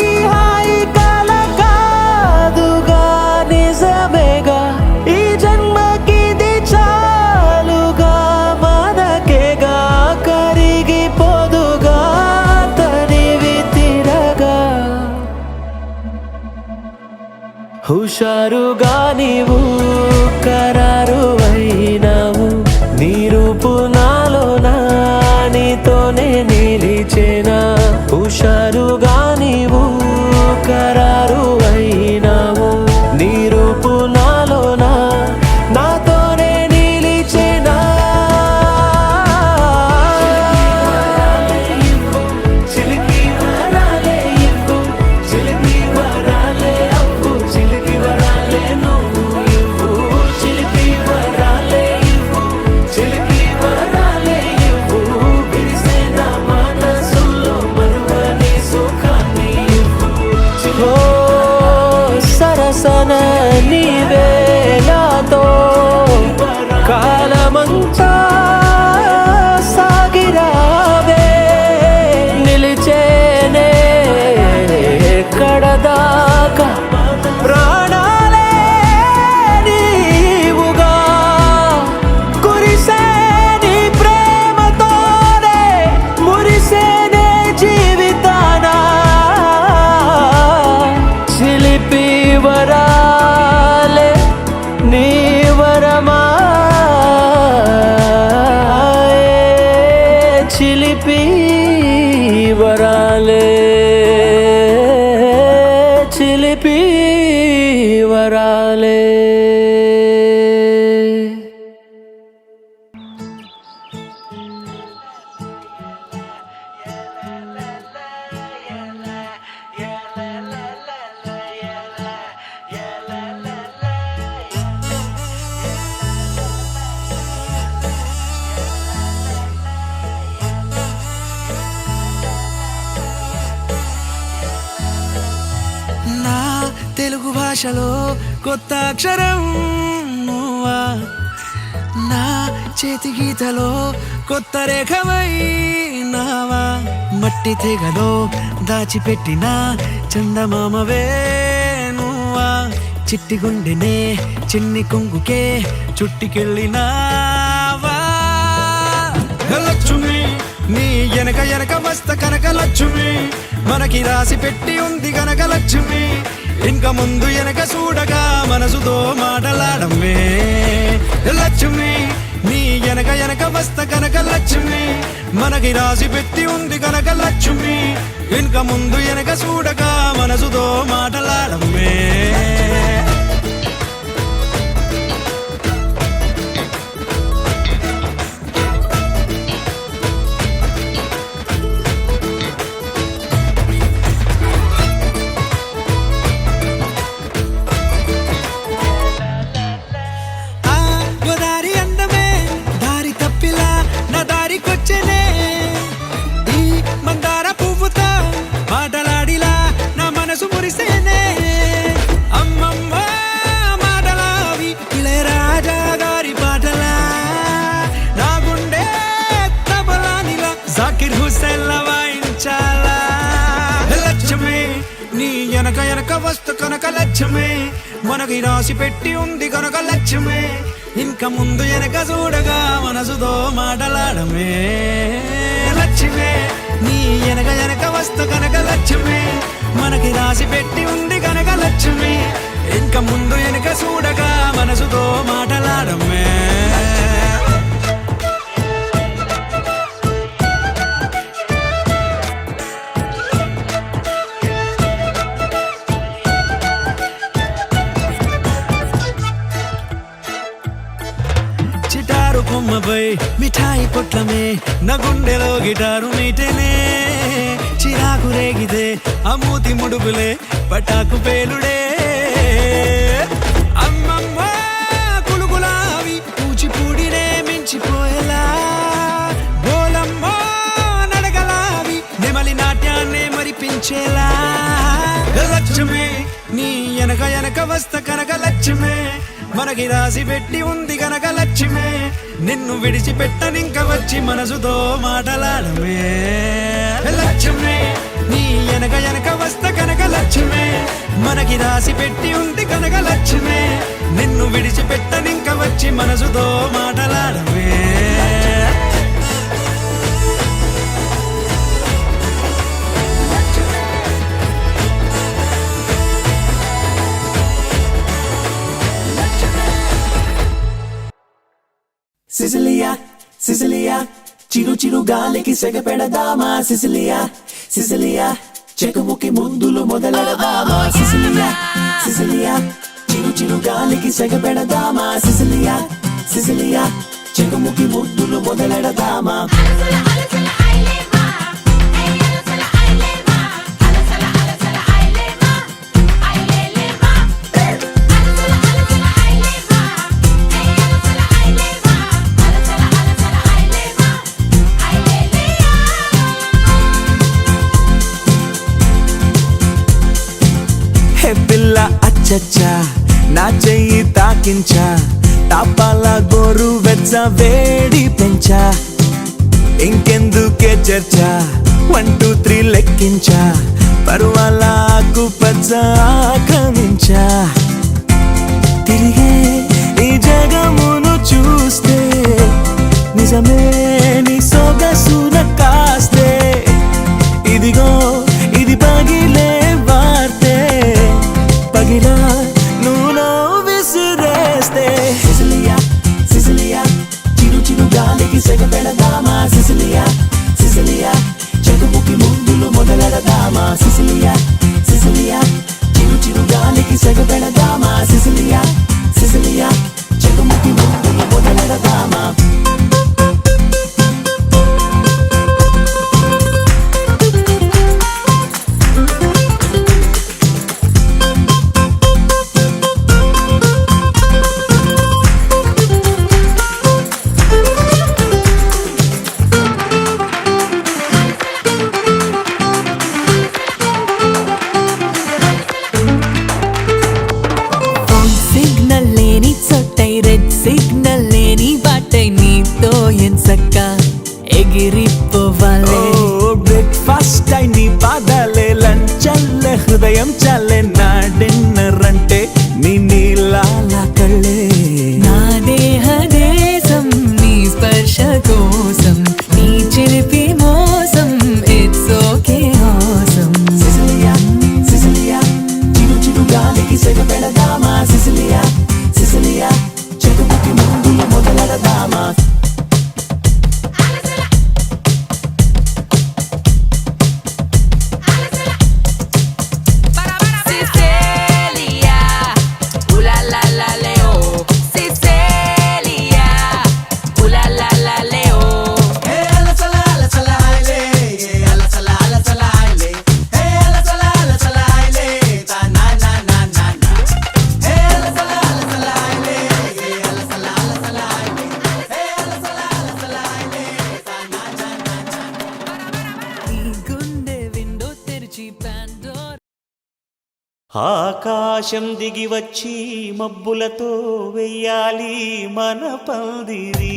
ఈ హాయి కల కాదుగా నిజమేగా హుషారుగా నీవు ఖరారు అయినావు నీ రూపు నాలోనా నీతోనే నిలిచేనా హుషారుగా నీవు ఖరారు అయినావు నీ రూపు నాలోనా నాతోనే నిలిచేనా చిలికి వరాలే ఇవ్వు చిలికి వరాలే అవ్వు చిలికి వరాలే నువ్వు ఇవ్వు చిలికి వరాలే ఇవ్వు చిలికి వరాలే ఇవ్వు విరిసే నా మనసులో మరువని సుఖాన్ని ఇవ్వు ఓ సరసన నీవే నాతో కాలమంతా సాగిరావే నిలిచేనే కడదాకా ప్రాణాలే నీవుగా కురిసే నీ ప్రేమతోనే మురిసేనే జీవితానా చిలిపి వరాలే నీ వరమా చిలిపి వరాలే చిలిపి వరాలే నా తెలుగు భాషలో కొత్త అక్షరం నువ్వా నా చేతి గీతలో కొత్త రేఖమైనావా మట్టి తెగలో దాచిపెట్టిన చందమామవే నువ్వా చిట్టి గుండెనే చిన్ని కొంగుకే చుట్టికెళ్ళినావా లక్ష్మి నీ ఎనక ఎనక వస్త కనక లక్ష్మి మనకి రాసి పెట్టి ఉంది కనక లక్ష్మి ఇంకా ముందు ఎనక చూడగా మనసుతో మాటలాడమే లక్ష్మి నీ ఎనక ఎనక వస్త కనక లక్ష్మి మనకి రాసి పెట్టి ఉంది కనక లక్ష్మి ఇంకా ముందు ఎనక చూడగా మనసుతో మాటలాడమే గోదారి అందమే దారి తప్పిలా నా దారికొచ్చేనే ఈ మందార పువ్వుతో మాటలాడిలా నా మనసు మురిసేనే అమ్మమ్మ మాటలావి ఇళయరాజా గారి పాటలా నా గుండె తబలానిలా జాకిర్ హుస్సేన్ లా వాయించాలా లక్ష్మి నీ ఎనక ఎనక వస్తు కనక లక్ష్మి మనకి రాసి పెట్టి ఉంది కనుక లక్ష్మి ఇంకా ముందు వెనక చూడగా మనసుతో మాటలాడమే లక్ష్మి నీ ఎనక ఎనక వస్తు కనక లక్ష్మి మనకి రాసి పెట్టి ఉంది కనుక లక్ష్మి ఇంకా ముందు వెనక చూడగా మనసుతో మాటలాడమే చిటారు కొమ్మపై మిఠాయి పొట్లమే నా గుండెలో గిటారు మీటేనే చిరాకు రేగితే అమూతి ముడుపులే పటాకు పేలుడే అమ్మమ్మ కులుగులావి కూచిపూడినే మించిపోయేలా బోలమ్మ నడగలావి నెమలి నాట్యాన్నే మరిపించేలా లక్ష్మి నీ ఎనక ఎనక వస్త కనక లక్ష్మి మనకి రాసి పెట్టి ఉంది కనక లక్ష్మి నిన్ను విడిచిపెట్టనింక వచ్చి మనసుతో మాటలాడమే లక్ష్మి నీ ఎనక ఎనక వస్త కనక లక్ష్మి మనకి రాసి పెట్టి ఉంది కనక లక్ష్మి నిన్ను విడిచిపెట్టనింక వచ్చి మనసుతో మాటలాడమే సిసిలియా సిసిలియా చిరు చిరు గాలికి సెగ పెడదామా సిసిలియా సిసిలియా చెకుముకి ముందులు మొదలెడదామా సిసిలియా సిసిలియా చిరు చిరు గాలికి సెగ పెడదామా సిసిలియా సిసిలియా చెకుముకి ముందులు మొదలెడదామా హే పిల్ల అచ్చచ్చా నా చెయ్యి తాకించా తాపాల గోరు వెచ్చ వేడి పెంచా ఇంకెందుకే చర్చ 1 2 3 లెక్కించా పర్వాల ఆకు పచ్చ ఆక్రమించా తిరిగే ఈ జగమును చూస్తే నిజమే నీ సొగసున కాస్తే ఇదిగో ఇది పగిలే వార్తే పగిలా నువ్వు విసిరేస్తే సిసిలియా సిసిలియా చిరు చిరు గాలికి సెగ పెడదామా సిసిలియా సిసిలియా చెకుముకి ముందులు మొదలెడదామా సిసిలియా సిసిలియా చిరు చిరు గాలికి సెగ పెడదామా సిసిలియా సిసిలియా చెకుముకి ముందులు మొదలెడదామా సిగ్నల్ లేని చోటై రెడ్ సిగ్నల్ లేని బాటై నీతో ఎంచక్క ఎగిరిపోవాలే బ్రేక్ఫాస్ట్ అయి నీ పాదాలే లంచల్లే హృదయం చల్లే నా డిన్నర్ అంటే నీ నీలాల కళ్ళే నా దేహ దేశం నీ స్పర్శ కోసం నీ చిలిపి మోసం it's okay awesome Cecilia Cecilia చిరు చిరు గాలికి సెగ పెడదామా సిసిలియా సిసిలియా చెకుముకి ముందులు మొదలెడదామా Sicilia, ooh la la la Leo. Sicilia, ooh la la la Leo. ఈ గుండె విండో తెరిచి Pandora ఆకాశం దిగి వచ్చి మబ్బులతో వెయ్యాలి మన పందిరి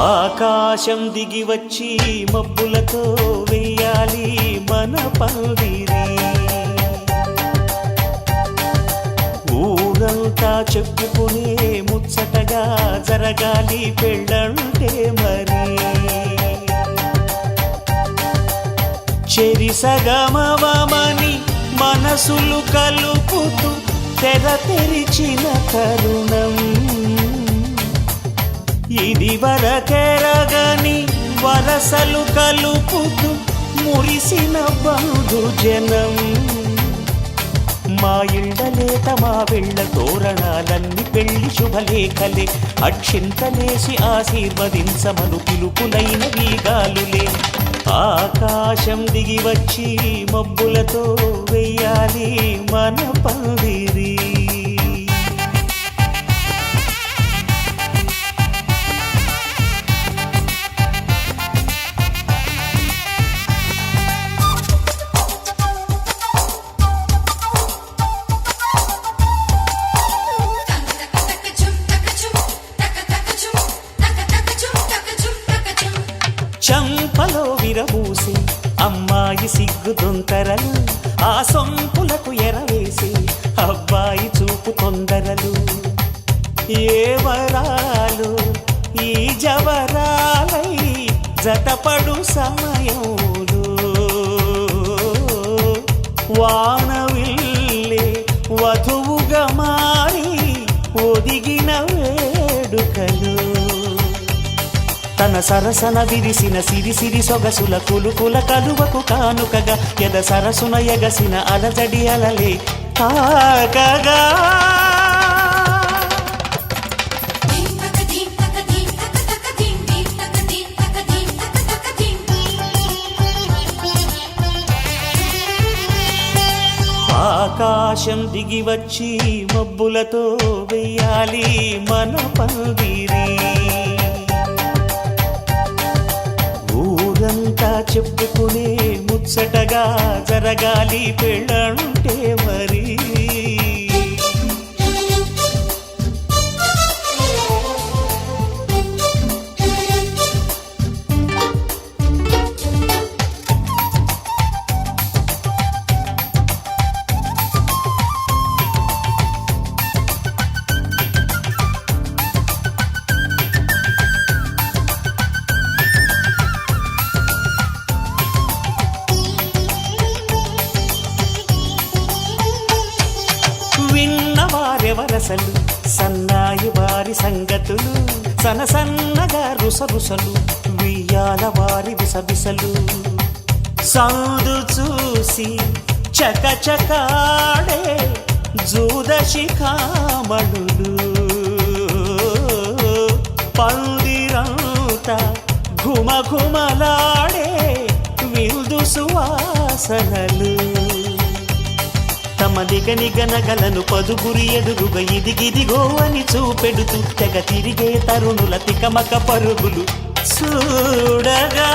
ఆకాశం దిగి వచ్చి మబ్బులతో వెయ్యాలి మన పందిరి ఊరంతా చెప్పుకునే ముచ్చటగా జరగాలి పెళ్ళంటే మరి చెరి సగమవమని మనసులు కలుపుతూ తెర తెరిచిన తరుణం ఇది వరకెరగని వరసలు కలుపుతూ మురిసిన బంధుజనం మా ఇళ్ళలేత మా వెళ్ళ తోరణాలన్నీ పెళ్లి శుభలేఖలే అక్షింతలేసి ఆశీర్వదించమను పిలుపులైన వీగాలులే ఆకాశం దిగి వచ్చి మబ్బులతో వెయ్యాలి మన పందిరి చంపలో విరబూసి అమ్మాయి సిగ్గు దొంతరలు ఆ సొంపులకు ఎరవేసి వయసు తొందరలు ఏ వరాలు ఈ జవరాలై జతపడు సమయంలో వానవిల్లే వధువుగా మారి ఒదిగిన వేడుకలు తన సరసన విరిసిన సిరి సొగసుల కులుకుల కలువకు కానుకగా ఎద సరసున ఎగసిన అలజడి అలలే తాకగా దీం తక దీం తక దీం తక తక దీం దీం తక దీం తక దీం తక తక దీం ఆకాశం దిగి వచ్చి మబ్బులతో వెయ్యాలి మన పందిరి ఊరంతా చెప్పుకునే ముచ్చటగా జరగాలి పెళ్ళంటే మరి విన్నవారెవరసలు సన్నాయి వారి సంగతులు సన్నగా రుసరుసలు వియ్యాల వారి విసబిసలు సౌదు చూసి చకచకాడే జూదశిఖామణులు పందిరంతా ఘుమఘుమలాడే విందు సువాసనలు తమ నిగనగలను పదుగురి ఎదురుగా ఇదిగిదిగో అని చూపెడుతూ తెగ తిరిగే తరుణుల తికమక పరుగులు చూడగా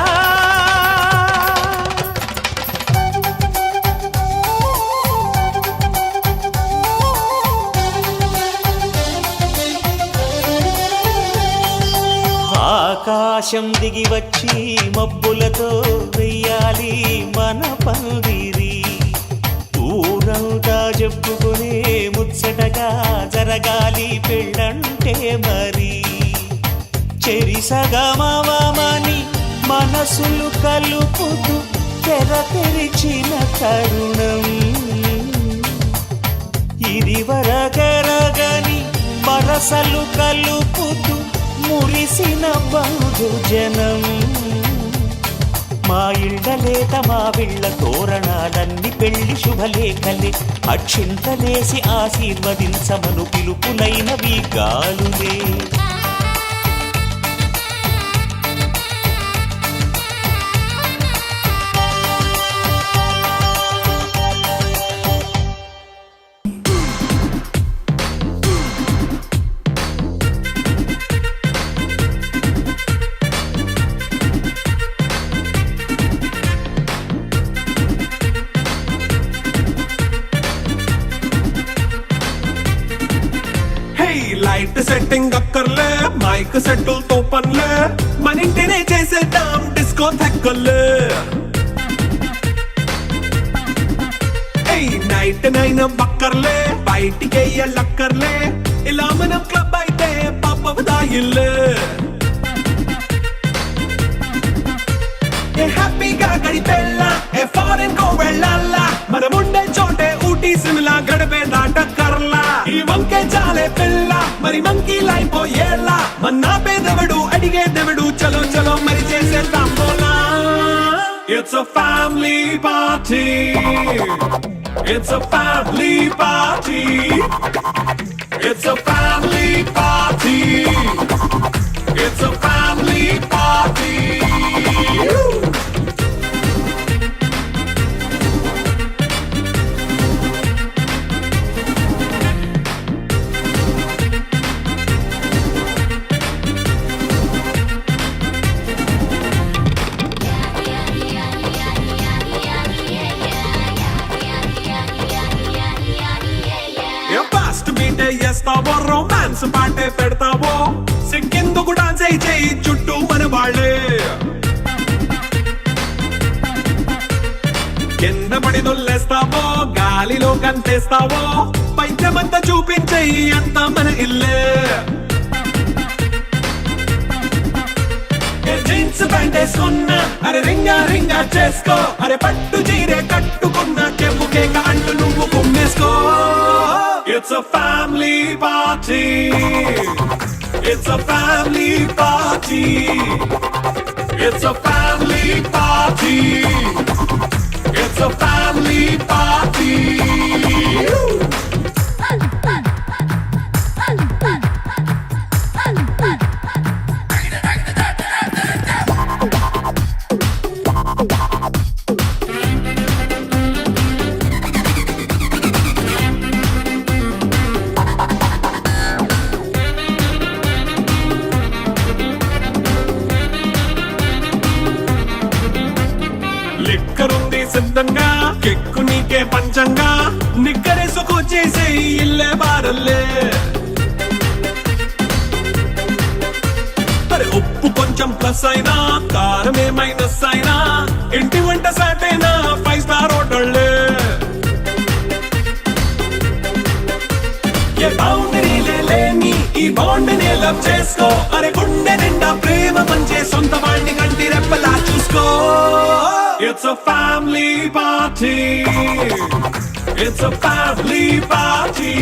ఆకాశం దిగి వచ్చి మబ్బులతో వెయ్యాలి మన పందిరి ఊరంతా చెప్పుకునే ముచ్చటగా జరగాలి పెళ్ళంటే మరి చెరిసగమవమని మనసులు కలుపుతూ తెర తెరిచిన తరుణం ఇది వరకెరగని వరసలు కలుపుతూ మురిసిన బంధుజనం మా ఇళ్ళలేత మా విళ్ళ తోరణాలన్నీ పెళ్లి శుభలేఖలే అక్షింతలేసి ఆశీర్వదించమను పిలుపులైనవి గాలులే లైట్ సెట్టింగ్ అక్కర్లే మైక్ సెట్టులతో పనులే మన ఇంటినే చేసేద్దాం డిస్కో థెక్కలే నైట్ నైన్ బక్కర్లే బయటికి వెళ్ళక్కర్లే ఇలా మనం క్లబ్ అయితే పాపదాయిల్లే హ్యాపీగా గడిపెళ్ళా ఏ ఫారెన్ కో వెళ్ళాలా మనం ఉండే చోటే ఊటీ సిమ్లా గడిపే దాటక్కర్లా ఈ వంకే చాలే పిల్ల మరి మంకీ లైపోయేలా మన్నా పేదవడు అడిగేదెవడు చలో చలో మరి చేసేద్దాం బోలా It's a family party It's a family party It's a family party It's a family party చేస్తావో రొమాన్స్ పాటే పెడతావో సిక్కిందుకు డాన్స్ అయి చేయి చుట్టూ మన వాళ్ళే కింద పడి దొల్లేస్తావో గాలిలో కంటేస్తావో పైచమంతా చూపించేయి అంతా మన ఇల్లే జీన్స్ ప్యాంట్ వేసుకున్నా అరే రింగా రింగా చేసుకో అరే పట్టు చీరే కట్టుకున్నా చెప్పు కేక అంటూ నువ్వు కుమ్మేసుకో It's a family party It's a family party It's a family party It's a family party లిక్కరుంది సిద్ధంగా కెక్కు నీకే పంచంగా నిక్కరేసుకొచ్చేసే ఇల్లే బారల్లే అరే ఉప్పు కొంచెం ప్లస్ అయినా కారమే మైనస్ అయినా ఇంటి వంట సాటైనా 5 స్టార్ హోటళ్ళే ఏ బౌండరీలే లేని ఈ బాండ్ ని లవ్ చేసుకో అరే గుండె నిండా ప్రేమ పంచే సొంత వాడిని కంటి రెప్పలా చూసుకో It's a family party It's a family party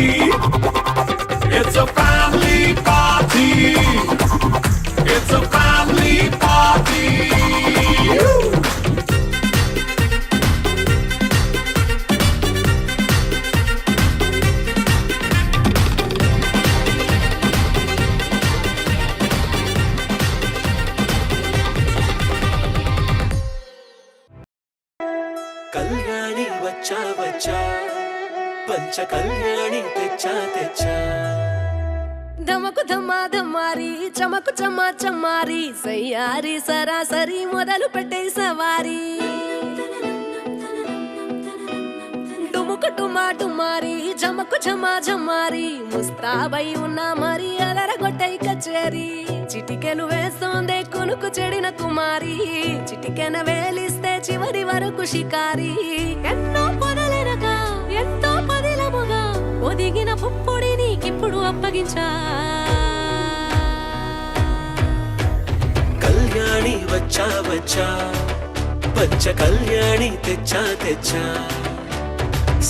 It's a family party It's a family party Kalyani వచ్చా వచ్చా పంచ కళ్యాణి తెచ్చా తెచ్చా ధమకు ధమా ధమారి చమకు చమా చమారి సయ్యారి సరాసరి మొదలు పెట్టే సవారీ డుముకు డుమా డుమారి జమకు ఝమా ఝమారి ముస్తాబై ఉన్నా మరి అలరగొట్టై కచేరి చిటికెలు వేస్తోందే కొనుకు చెడిన కుమారి చిటికెన వేలిస్తే చివరి వరకు షికారి ఎన్నో పొదలెనక ఎంతో పదిలముగా ఒదిగిన పుప్పొడి నీకిప్పుడు అప్పగించా కళ్యాణి వచ్చా వచ్చా పంచ కళ్యాణి తెచ్చా తెచ్చా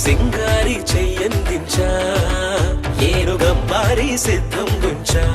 సింగారి చెయ్యందించా ఏనుగంబారి సిద్ధం గుంచా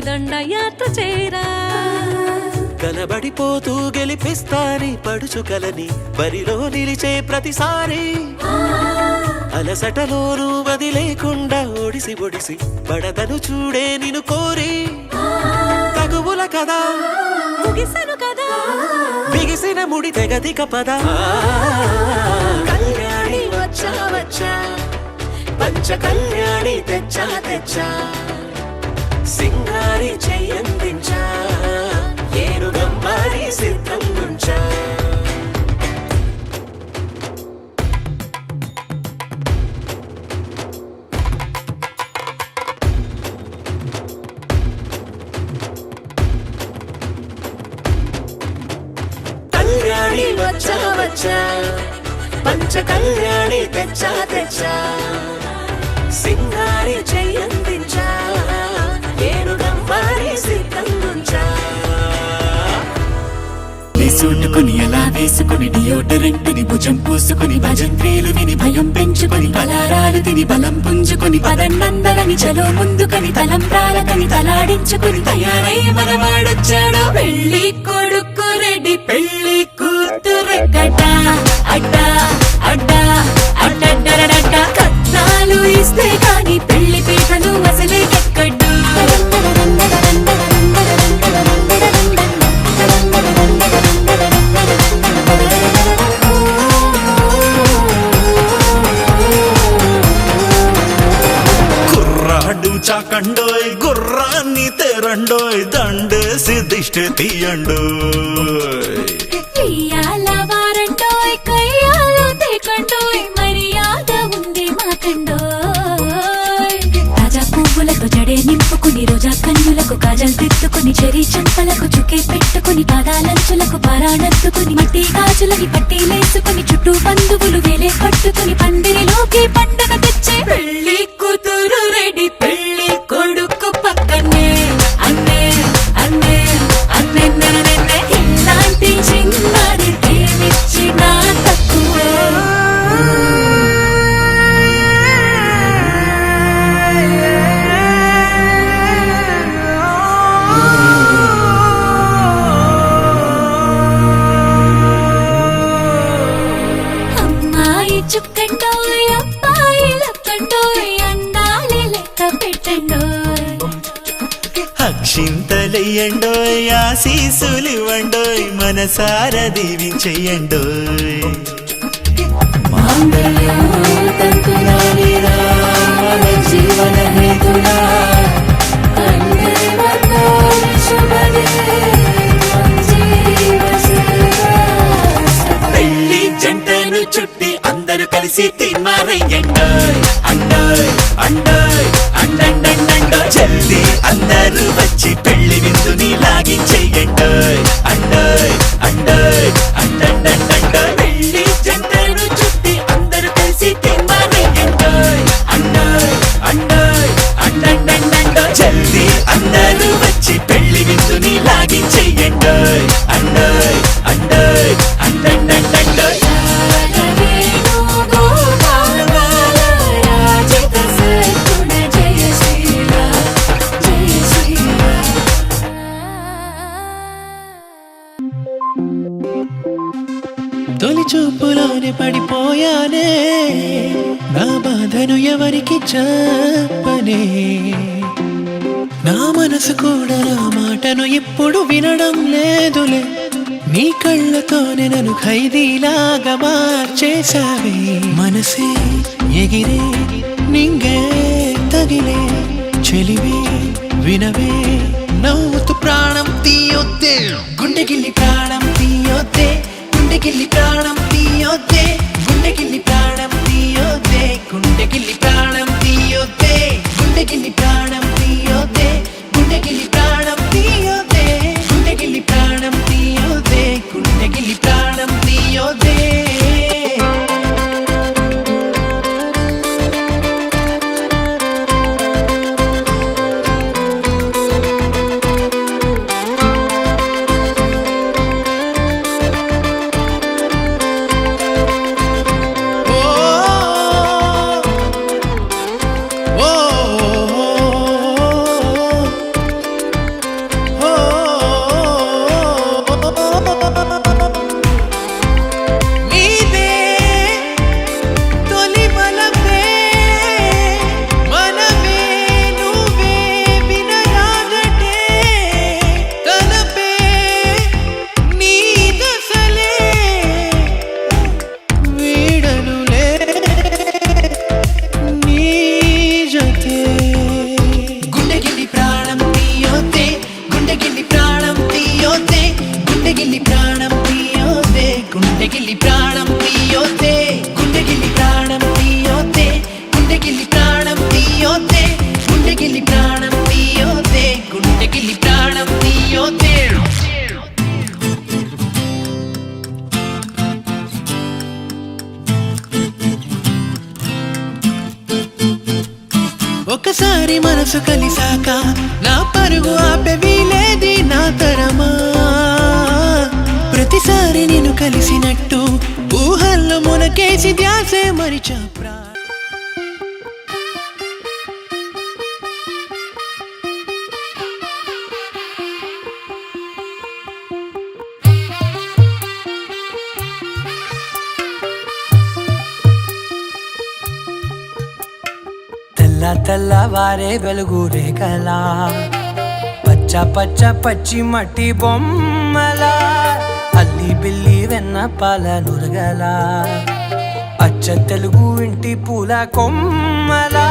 దండయాత్ర చేరా కనబడిపోతూ గెలిపిస్తాని పడుచుకలని బరిలో నిలిచే ప్రతిసారి అలసటలోనూ వదిలేకుండా ఒడిసి ఒడిసి పడదను చూడే నిన్ను కోరి తగువుల కదా ముగిసను కదా బిగిసిన ముడి తెగదిక పద కళ్యాణి వచ్చా వచ్చా పంచ కళ్యాణి తెచ్చా తెచ్చా సింగారి చెయ్యందించా ఏనుగంబారి సిద్ధం గుంచా కళ్యాణి వచ్చా వచ్చా పంచ కళ్యాణి తెచ్చా తెచ్చా సింగారి చెయ్యందించా ఏనుగంబారి సిద్ధం గుంచా చుట్టుకుని అలా వేసుకుని డియోడరెంట్ ని భుజం పూసుకుని భజంత్రీలు విని భయం పెంచుకుని పలారాలు తిని బలం పుంజుకుని పదన్నందలని చలో ముందుకని తలంబ్రాలకని తలాడించుకుని తయారై మనవాడొచ్చాడు పెళ్లి కొడుకు రెడ్డి పెళ్లి కూతురు గడ్డ అడ్డా అడ్డా అడ్డడ్డరడడ్డ కట్నాలు ఇస్తే కాని పెళ్లి పీటలు అసలే ఎక్కడ్డు కుర్రాడు చాకండోయ్ గుర్రాన్ని తెరండోయ్ దండేసి దిష్టి తీయండోయ్ ఇయ్యాల వారంటోయ్ కయ్యాలు తేకండోయ్ మర్యాద ఉంది మాకండోయ్ తాజా పువ్వులతో జడే నింపుకుని రోజా కన్నులకు కాజల్ తిట్టుకుని చెరి చెంపలకు చుకే పెట్టుకుని పాదాలంచులకు పారాణెత్తుకుని మట్టి గాజులని పట్టీలేసుకుని చుట్టూ బంధువులు వేలే పట్టుకుని పందిరిలోకి పండగ తెచ్చే పెళ్లి కూతురు రెడీ పెళ్లి కొడుకు పక్కనే అన్నే అన్నే అన్నే నెననెన్నే ఇలాంటి చిన్నారి దేనిచ్చినా తక్కువే అమ్మాయి చుక్కండోయ్ అబ్బాయి లక్కండోయ్ అందాలే లెక్క పెట్టండోయ్ అక్షింతలెయ్యండోయ్ ఆశీసులివ్వండోయ్ మనసార దీవించెయ్యండోయ్ మాంగళ్యం తంతునానిరా మన జీవన హేతునా కండే వర్ణాలి శుభదే జీవ పెళ్లి జంటను చుట్టి అందరూ కలిసి తీర్మానయ్యండోయ్ అండోయ్ అండోయ్ అండండండండోయ్ జల్దీ అందరూ వచ్చి పెళ్లి విందుని లాగించెయ్యండోయ్ అండోయ్ అండోయ్ అండండండండోయ్ పెళ్లి జంటను చుట్టి అందరూ కలిసి తీర్మానయ్యండోయ్ అండోయ్ అండోయ్ అండండండండోయ్ జల్దీ అందరూ వచ్చి పెళ్లి విందుని లాగించెయ్యండోయ్ అండోయ్ అండోయ్ అండండండండోయ్ తొలి చూపులోనే పడిపోయానే నా బాధను ఎవరికి చెప్పనే నా మనసు కూడా నా మాటను ఇప్పుడు వినడం లేదులే నీ కళ్ళతోనే నన్ను ఖైదీలాగా మార్చేశావే మనసే ఎగిరే నింగే తగిలే చెలివే వినవే నవ్వుతూ ప్రాణం తీయొద్దే గుండెగిల్లి ప్రాణం తీయొద్దే గుండెగిల్లి ప్రాణం తీయొద్దే గుండెగిల్లి ప్రాణం తీయొద్దే గుండెగిల్లి ప్రాణం తీయొద్దే గుండెగిల్లి ప్రాణం తీయొద్దే గుండెగిల్లి ప్రాణం తీయొద్దే గుండెగిల్లి ప్రాణం తీయొద్దే గుండెగిల్లి ప్రాణం తీయొద్దే ఒకసారి మనసు కలిసాక నా పరుగు ఆపే వీలేది నా తరమా ప్రతిసారి నేను కలిసినట్టు ఊహల్లో మునకేసి ధ్యాసే మరిచా తెల్లవారే వెలుగు రేఖలా పచ్చ పచ్చ పచ్చి మట్టి బొమ్మలా అల్లి బిల్లి వెన్న పాల నురగలా అచ్చ తెలుగు ఇంటి పూల కొమ్మలా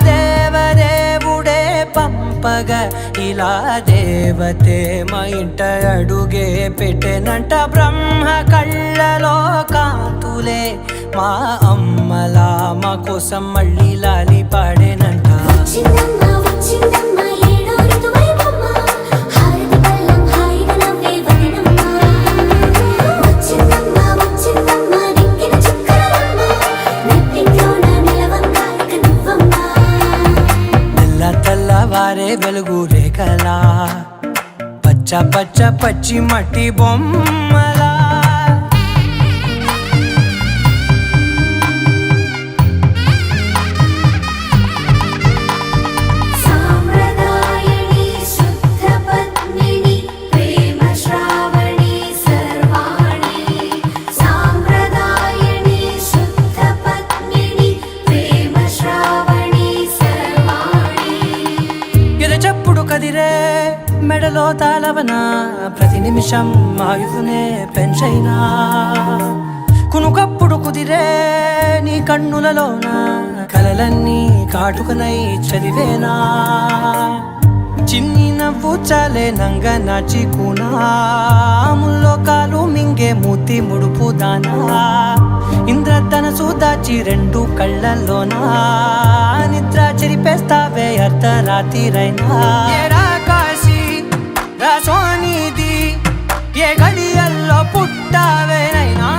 దేవదేవుడే పంపగా ఇలా దేవతే మా ఇంట అడుగే పెట్టెనంట బ్రహ్మ కళ్ళలో కాంతులే మా అమ్మలా మా కోసం మళ్ళీ లాలి పాడేనంట వచ్చిందమ్మ వచ్చిందమ్మ ఏడో ఋతువైవమ్మ హారతి పళ్ళం హాయిగా నవ్వే వదనమ్మ వచ్చిందమ్మ వచ్చిందమ్మ నింగిన చుక్కలమ్మ నెట్టింట్లోన నిలవంగా ఇక నువ్వమ్మ తెల్లవారే వెలుగు రేఖలా పచ్చ పచ్చ పచ్చి మట్టి బొమ్మలా సాంప్రదాయని శుద్ధ పద్మిని ప్రేమ శ్రావణి సర్వాణి సాంప్రదాయని శుద్ధ పద్మిని ప్రేమ శ్రావణి సర్వాణి ఎరచప్పుడు కదిరే మెడలో తాళవన ప్రతి నిమిషం ఆయుధునే పెంచైనా కునుకప్పుడు కుదిరే నీ కన్నులలోన కలలన్నీ కాటుకనై చదివేనా చిన్ని నవ్వు చాలే నంగ నాచి కూనాముల్లో కాలు మింగే మూతి ముడుపు దానా ఇంద్రధనసు దాచి రెండు కళ్ళల్లోనా నిద్ర చెరిపేస్తావే అర్ధరాత్రిరైనా ఏరా కాశీ రా సోనిది ఏ గడియల్లో పుట్టావేనైనా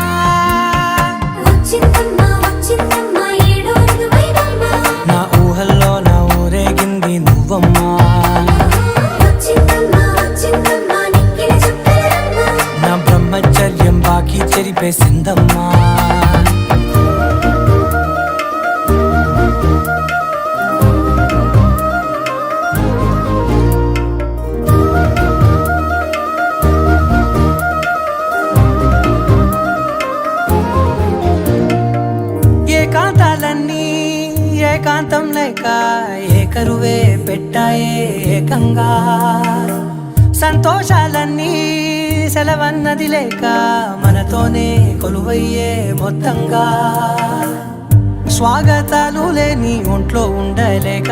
వచ్చిందమ్మ వచ్చిందమ్మ ఏడో ఋతువైవమ్మ నా ఊహల్లో నా ఊరేగింది నువ్వమ్మా వచ్చిందమ్మ వచ్చిందమ్మ నింగిన చుక్కలమ్మ నా బ్రహ్మచర్యం బాకీ చెరిపేసిందమ్మా ఏకాంతాలన్నీ ఏకాంతం లేక ఏకరువే పెట్టాయే ఏకంగా సంతోషాలన్నీ సెలవన్నది లేక మనతోనే కొలువయ్యే మొత్తంగా స్వాగతాలు లేని ఒంట్లో ఉండలేక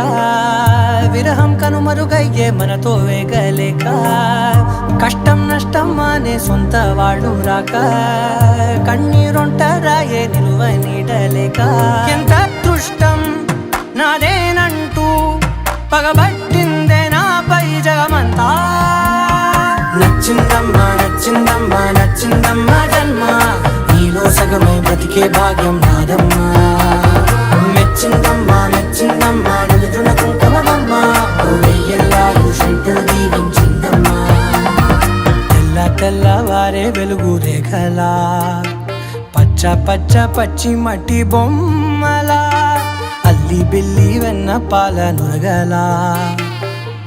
విరహం కనుమరుగయ్యే మనతో వేగలేక కష్టం నష్టం అనే సొంత వాళ్ళు రాక కన్నీరొంటరాయే నిలువ నీడలేక ఎంత అదృష్టం నాదేనంటూ పగబట్టిందే నాపై జగమంతా నచ్చిందమ్మా నచ్చిందమ్మా నచ్చిందమ్మా జన్మ నీలో సగమై బ్రతికే భాగ్యం నాదమ్మా మెచ్చిందమ్మా మెచ్చిందమ్మా నిలుతున్న కుంకుమమ్మా వెయ్యల్లాలు శంకరు దీవించిందమ్మా తెల్లవారే వెలుగు రేఖలా పచ్చ పచ్చ పచ్చి మట్టి బొమ్మలా అల్లి బిల్లి వెన్న పాల నురగలా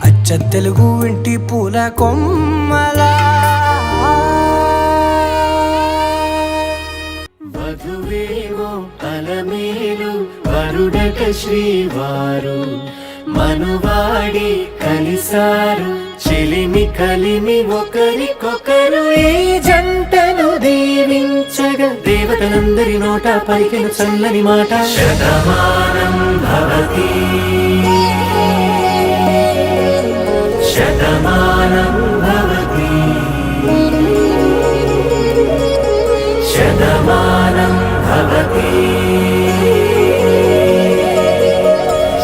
అచ్చ తెలుగు ఇంటి పూల కొమ్మలా వధువేమో అలమేలు వరుడక శ్రీవారు మనువాడి కలిసారు చెలిమి కలిమి ఒకరికొకరు ఈ జంటను దీవించగా దేవతలందరి నోట పలికిన చల్లని మాట శతమానం భవతి శతమానం భవతి శతమానం భవతి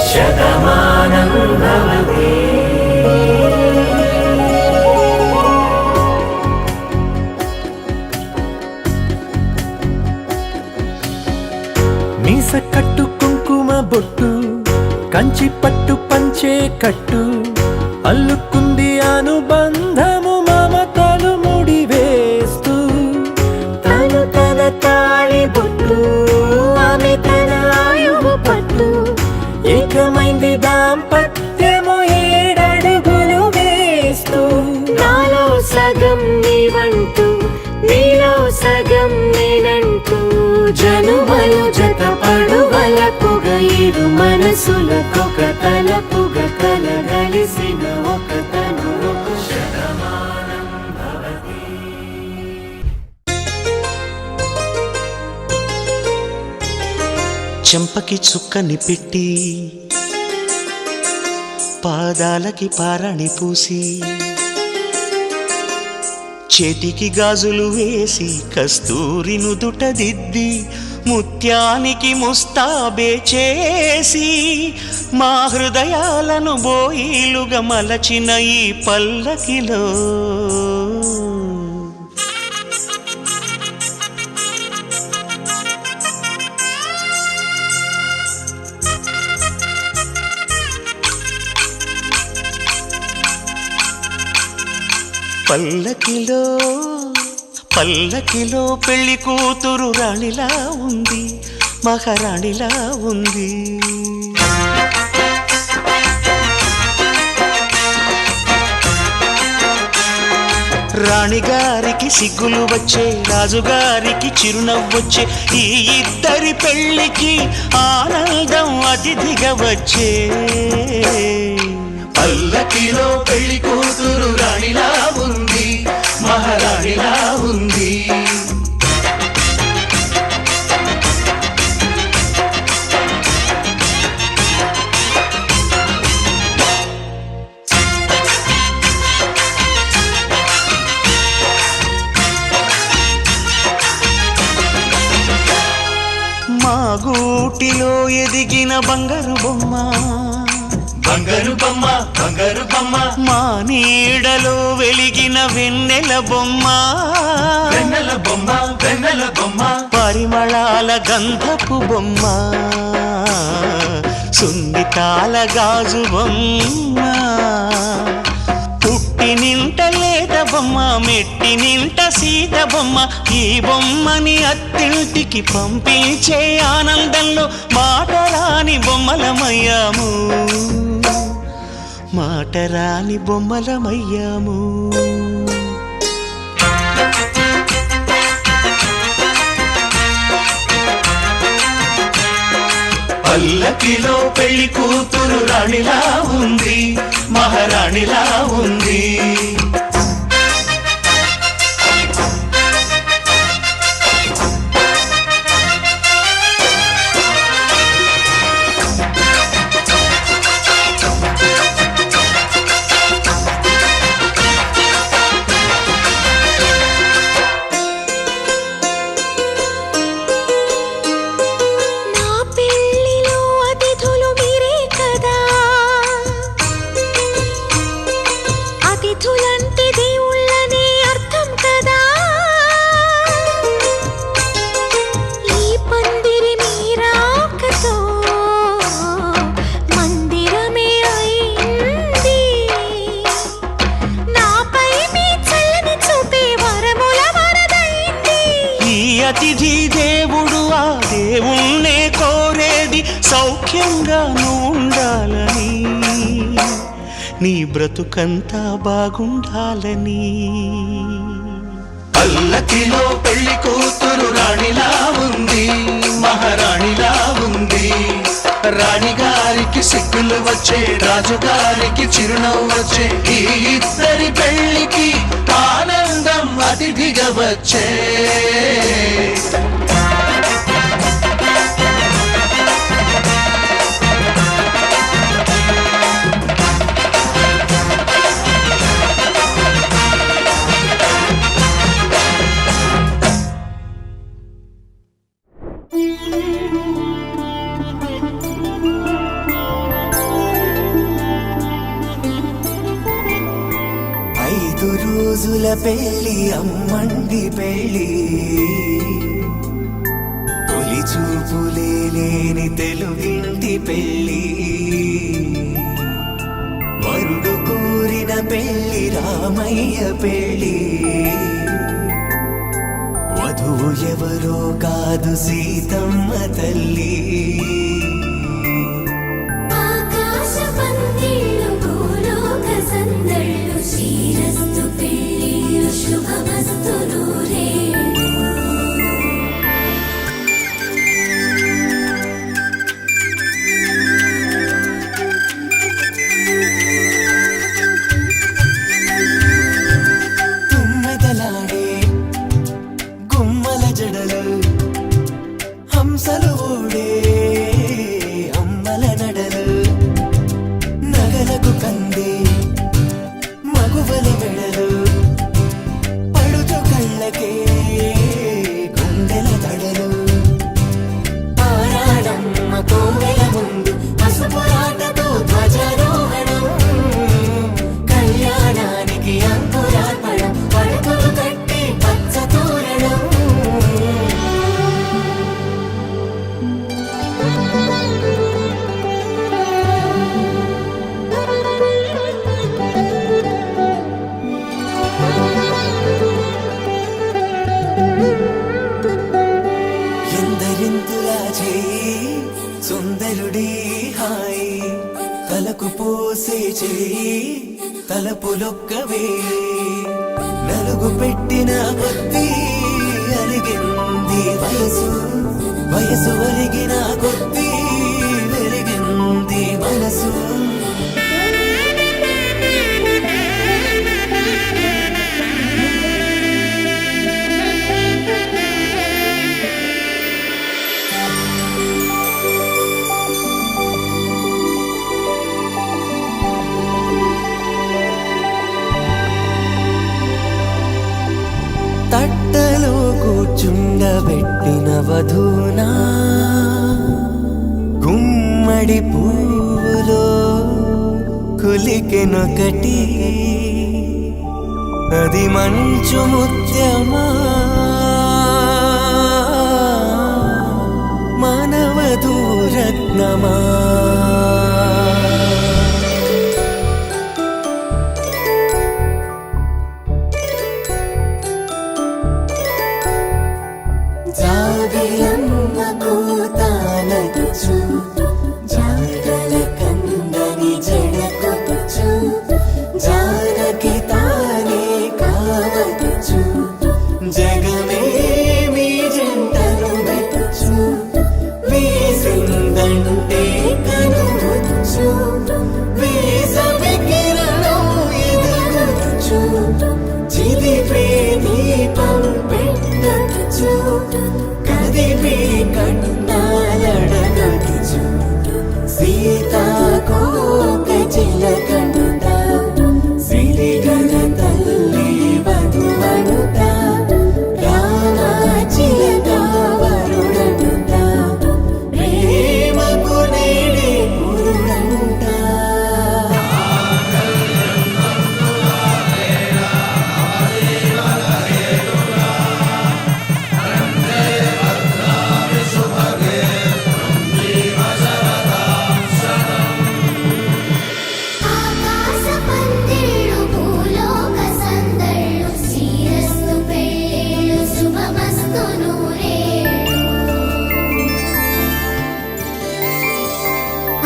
శతమానం భవతి మీస కట్టు కుంకుమ బొట్టు కంచి పట్టు పంచే కట్టు అల్లుకుంది అనుబంధము మమతలు ముడి వేస్తూ దాంపత్యము 7 అడుగులు వేస్తూ నాలో సగం నీవంటూ నీలో సగం నేనంటూ జనుమలు జతపడు వలపుగ 7 మనసులకొక తలపుగ కలగలిసిన ఒక తను ఒక శతమానం భవతి. చెంపకి చుక్కని పెట్టి పాదాలకి పారాణి పూసి చేతికి గాజులు వేసి కస్తూరి నుదుట దిద్ది ముత్యానికి ముస్తాబే చేసి మా హృదయాలను బోయిలుగా మలచిన ఈ పల్లకిలో పల్లకిలో పల్లకిలో పెళ్లి కూతురు రాణిలా ఉంది, మహారాణిలా ఉంది. రాణిగారికి సిగ్గులు వచ్చే, రాజుగారికి చిరునవ్వొచ్చే, ఈ ఇద్దరి పెళ్లికి ఆనందం అతిథిగా వచ్చే. పల్లకిలో పెళ్లి కూతురు రాణిలా ఉంది, మహారాణిలా ఉంది. మా గూటిలో ఎదిగిన బంగారు బొమ్మ, బంగారు బొమ్మ, బంగారు బొమ్మ. మా నీడలో వెలిగిన వెన్నెల బొమ్మ, వెన్నెల బొమ్మ, వెన్నెల బొమ్మ. పరిమళాల గంధపు బొమ్మ, సున్నితాల గాజు బొమ్మ. పుట్టి నింట లేత బొమ్మ, మెట్టి నింట సీత బొమ్మ. ఈ బొమ్మని అత్తింటికి పంపించే ఆనందంలో మాటరాని బొమ్మలమయ్యాము, మాటరాని బొమ్మలమయ్యాము. పల్లకిలో పెళ్లి కూతురు రాణిలా ఉంది, మహారాణిలా ఉంది. అతిథి దేవుడు ఆ దేవుణ్ణే కోరేది సౌఖ్యంగా నువ్వు ఉండాలని, నీ బ్రతుకంతా బాగుండాలని. పల్లకిలో పెళ్లి కూతురు రాణిలా ఉంది, మహారాణిలా ఉంది. రాణిగారికి సిగ్గులు వచ్చే, రాజుగారికి చిరునవ్వు వచ్చే, ఈ ఇద్దరి పెళ్లికి ఆనందం అతిథిగా వచ్చే. రోజుల పెళ్ళి అమ్మండి పెళ్ళి, తొలి చూపులే లేని తెలుగింటి పెళ్ళి. వరుడు కోరిన పెళ్ళి రామయ్య పెళ్ళి, వధువు ఎవరో కాదు సీతమ్మ తల్లి. ఆకాశ తలకు పోసే చెయ్యి తలపులొక్కవే నలుగు పెట్టిన కొద్దీ అలిగింది వయసు వయసు ఒరిగిన కొద్దీ వెలిగింది మనసు తట్టలో కూర్చుండబెట్టిన వధూనా గుమ్మడి పువ్వులో కులికెనొకటి అది మంచు ముత్యమా మానవధూరత్నమా జాబిలమ్మ కూతానచ్చు జాడల కందని జడకొచ్చు జానకి తానే కావచ్చు జగమే మీ జంటను మెచ్చు వేసిందంటే కనువచ్చు వేసవి కిరణం ఎదురొచ్చు చిదిపే దీపం పెట్టచ్చు కదిపే కన్నాలడగచ్చు సీతాకోక చిలకనుట సిరిగల తల్లి వధువనుట రామ చిలక వరుడనుట ప్రేమకు నేడే పురుడంట ఆకాశ పందిళ్ళు భూలోక సందళ్ళు శ్రీరస్తు పెళ్ళిళ్ళు శుభమస్తు నూరేళ్ళు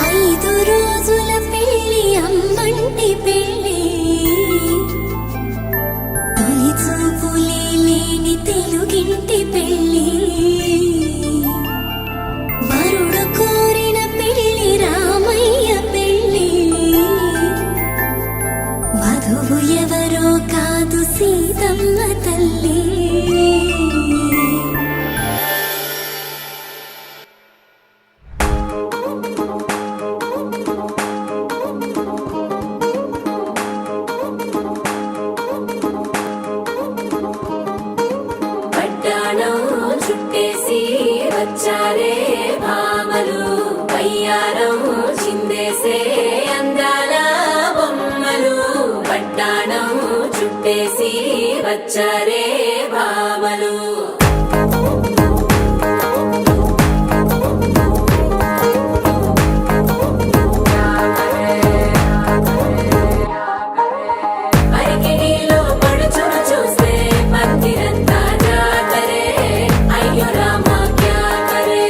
5 రోజుల పెళ్ళి అమ్మంటి పెళ్ళి తొలి చూపులే లేని తెలుగింటి పెళ్ళి వరుడు కోరిన పెళ్ళి రామయ్య పెళ్ళి వధువు ఎవరో కాదు సీతమ్మ తల్లి పట్టాణం చుట్టేసి వచ్చారే భామలు వయ్యారం చిందేసే అందాల బొమ్మలు పట్టాణం చుట్టేసి వచ్చారే భామలు అరికిడిలో పడుచును చూస్తే మందిరంతా జాతరే అయ్యో రామ క్యా కరే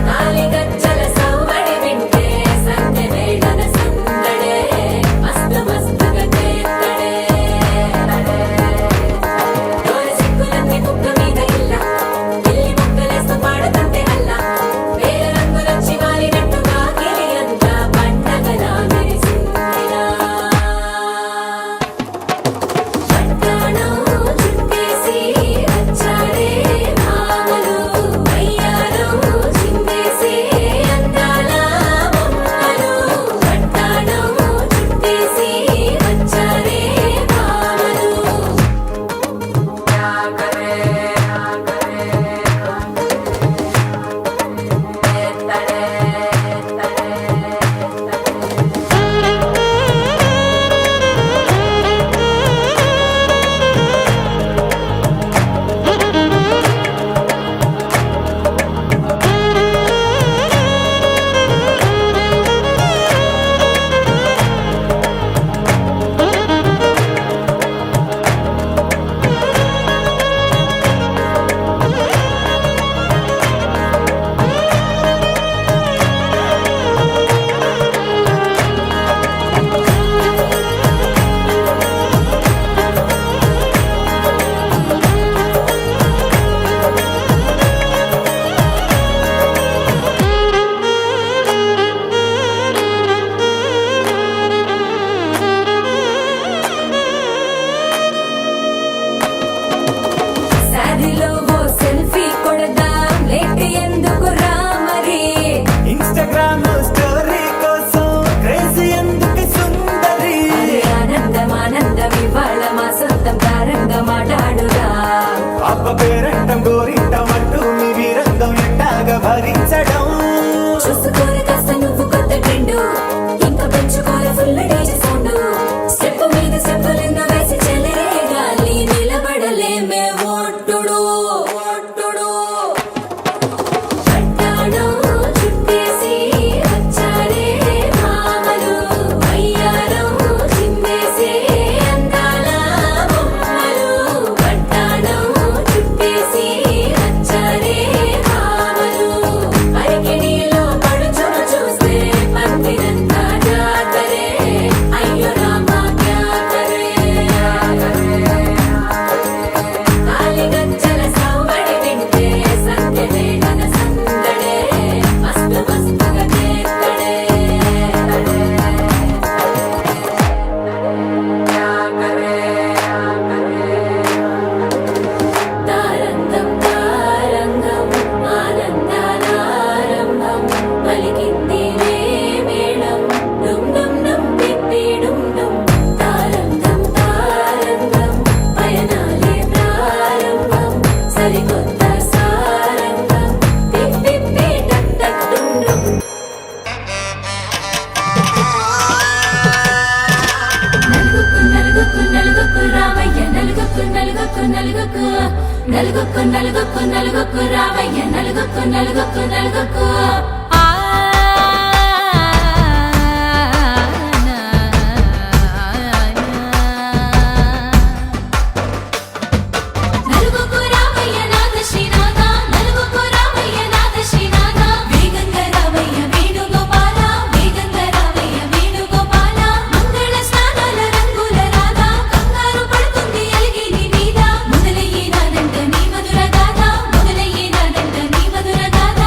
కాలిగజ్జల సవ్వడి వింటే సందె వేళన సందడే మస్తు మస్తుగా చేత్తడే స్టోరీ కోసం క్రేజీ ఎందుకు సుందరి ఆనందం ఇవాళ మా సొంతం తారంగా మాట్లాడురా అప్ప పేరంటం గోరింటం అంటూ మీ వీరంగం ఎట్టాగా భరించడం చూసుకోరు కాస్త నువ్వు కొత్త ట్రెండ్ ఇంకా పెంచుకోరు ఫుల్ డీజే సౌండ్ స్టెప్ మీద స్టెప్పులెన్నో వేసి చెలే గాలి నిలబడలేమే ఒట్టుడు పట్టాడు చుట్టేసి వచ్చారే మామలు అయ్యారం చిందేసే అందాల బొమ్మలు పట్టాడు చుట్టేసి వచ్చారే మామలు అరికిడిలో పడుచును చూస్తే పందిరంతా జాతరే అయ్యో రామా క్యాకరే కాలిగజ్జల సవ్వడి వింటే సంధ్యలే గద సందడే మస్తు మస్తుగా చేస్తడే తారంగం తారంగం ఆనందానారంభం పలికింది రే మేళం డుమ్ డుమ్ డుమ్ పిప్పి డుమ్ డుమ్ తారంగం తారంగం పయనాలే ప్రారంభం సరికొత్త సారంగం పిప్పి టక్ టక్ డుమ్ డుమ్ నలుగుకు రామయ్య నలుగుకు రామయ్య నలుగుకు నలుగుకు రామయ్య నాద శ్రీనాథ నలుగుకు రామయ్య నాద శ్రీనాథ వేగంగా రామయ్య వేణుగోపాల వేగంగా రామయ్య వేణుగోపాల మంగళ స్నానాల రంగుల రాధ కంగారు పడుతుంది అలిగిని మీద మొదలయ్యేనాదంట నీ మధుర గాథ మొదలయ్యేనాదంట నీ మధుర గాథ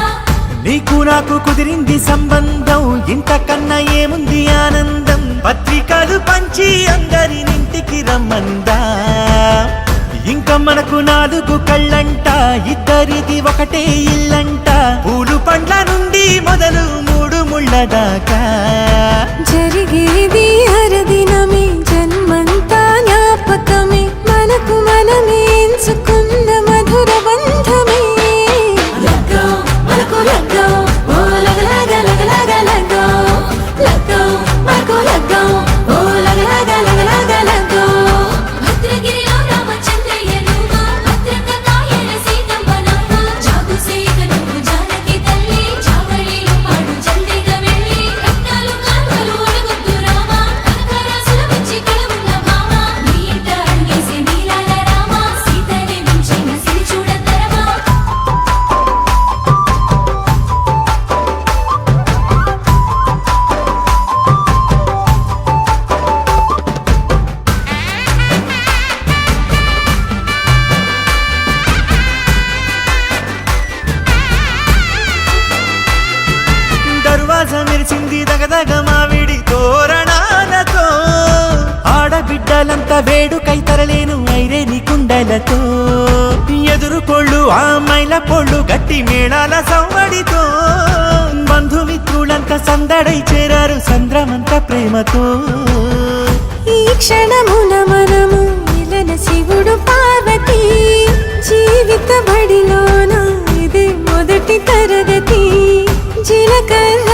నీకు నాకు కుదిరింది సంబంధం ఇంతకన్నా ఏముంది ఆనందం పత్రికలు పంచి అందరినింటికి రమ్మందా ఇంకా మనకు 4 కళ్ళంట ఇద్దరిది ఒకటే ఇల్లంట పూలు పండ్ల నుండి మొదలు 3 ముళ్ళ దాకా జరిగేది హరదినమే జన్మంతా జ్ఞాపకమే మనకు మనమే ఎంచుకున్న మధుర బంధమే లగ్గం మనకు లగ్గం ఓ లగలగ లగలగ లగ్గం లగ్గం మనకు లగ్గం ఓ లగలగ లగలగ లగ్గం భద్రగిరిలో రామచంద్రయ్య నువ్వు భద్రంగ కాయల సీతమ్మ నవ్వు జాగు సేక నువ్వు జానకి తల్లి జావళిలో పాడు జల్దిగా వెళ్ళి రత్నాలు కాంతలు అడుగుద్దు రామ కనకరాసుల వచ్చి కళవున్న భామ నీ ఇంట అడుగేసే నీలాల రామ సీతని మించిన సిరి చూడతరమా దర్వాజా మెరిసింది దగదగ మావిడి తోరణాలతో ఆడబిడ్డలంతా వేడుకై తరలేను ఐరేని కుండలతో ఎదురుకోళ్ళు ఆ మైల పొళ్ళు గట్టి మేళాల సవ్వడితో బంధుమిత్రులంతా సందడై చేరారు సంద్రమంత ప్రేమతో ఈ క్షణమున మనము ఇలన శివుడు పార్వతి జీవిత బడిలోన ఇది మొదటి తరగతి జీలకర్ర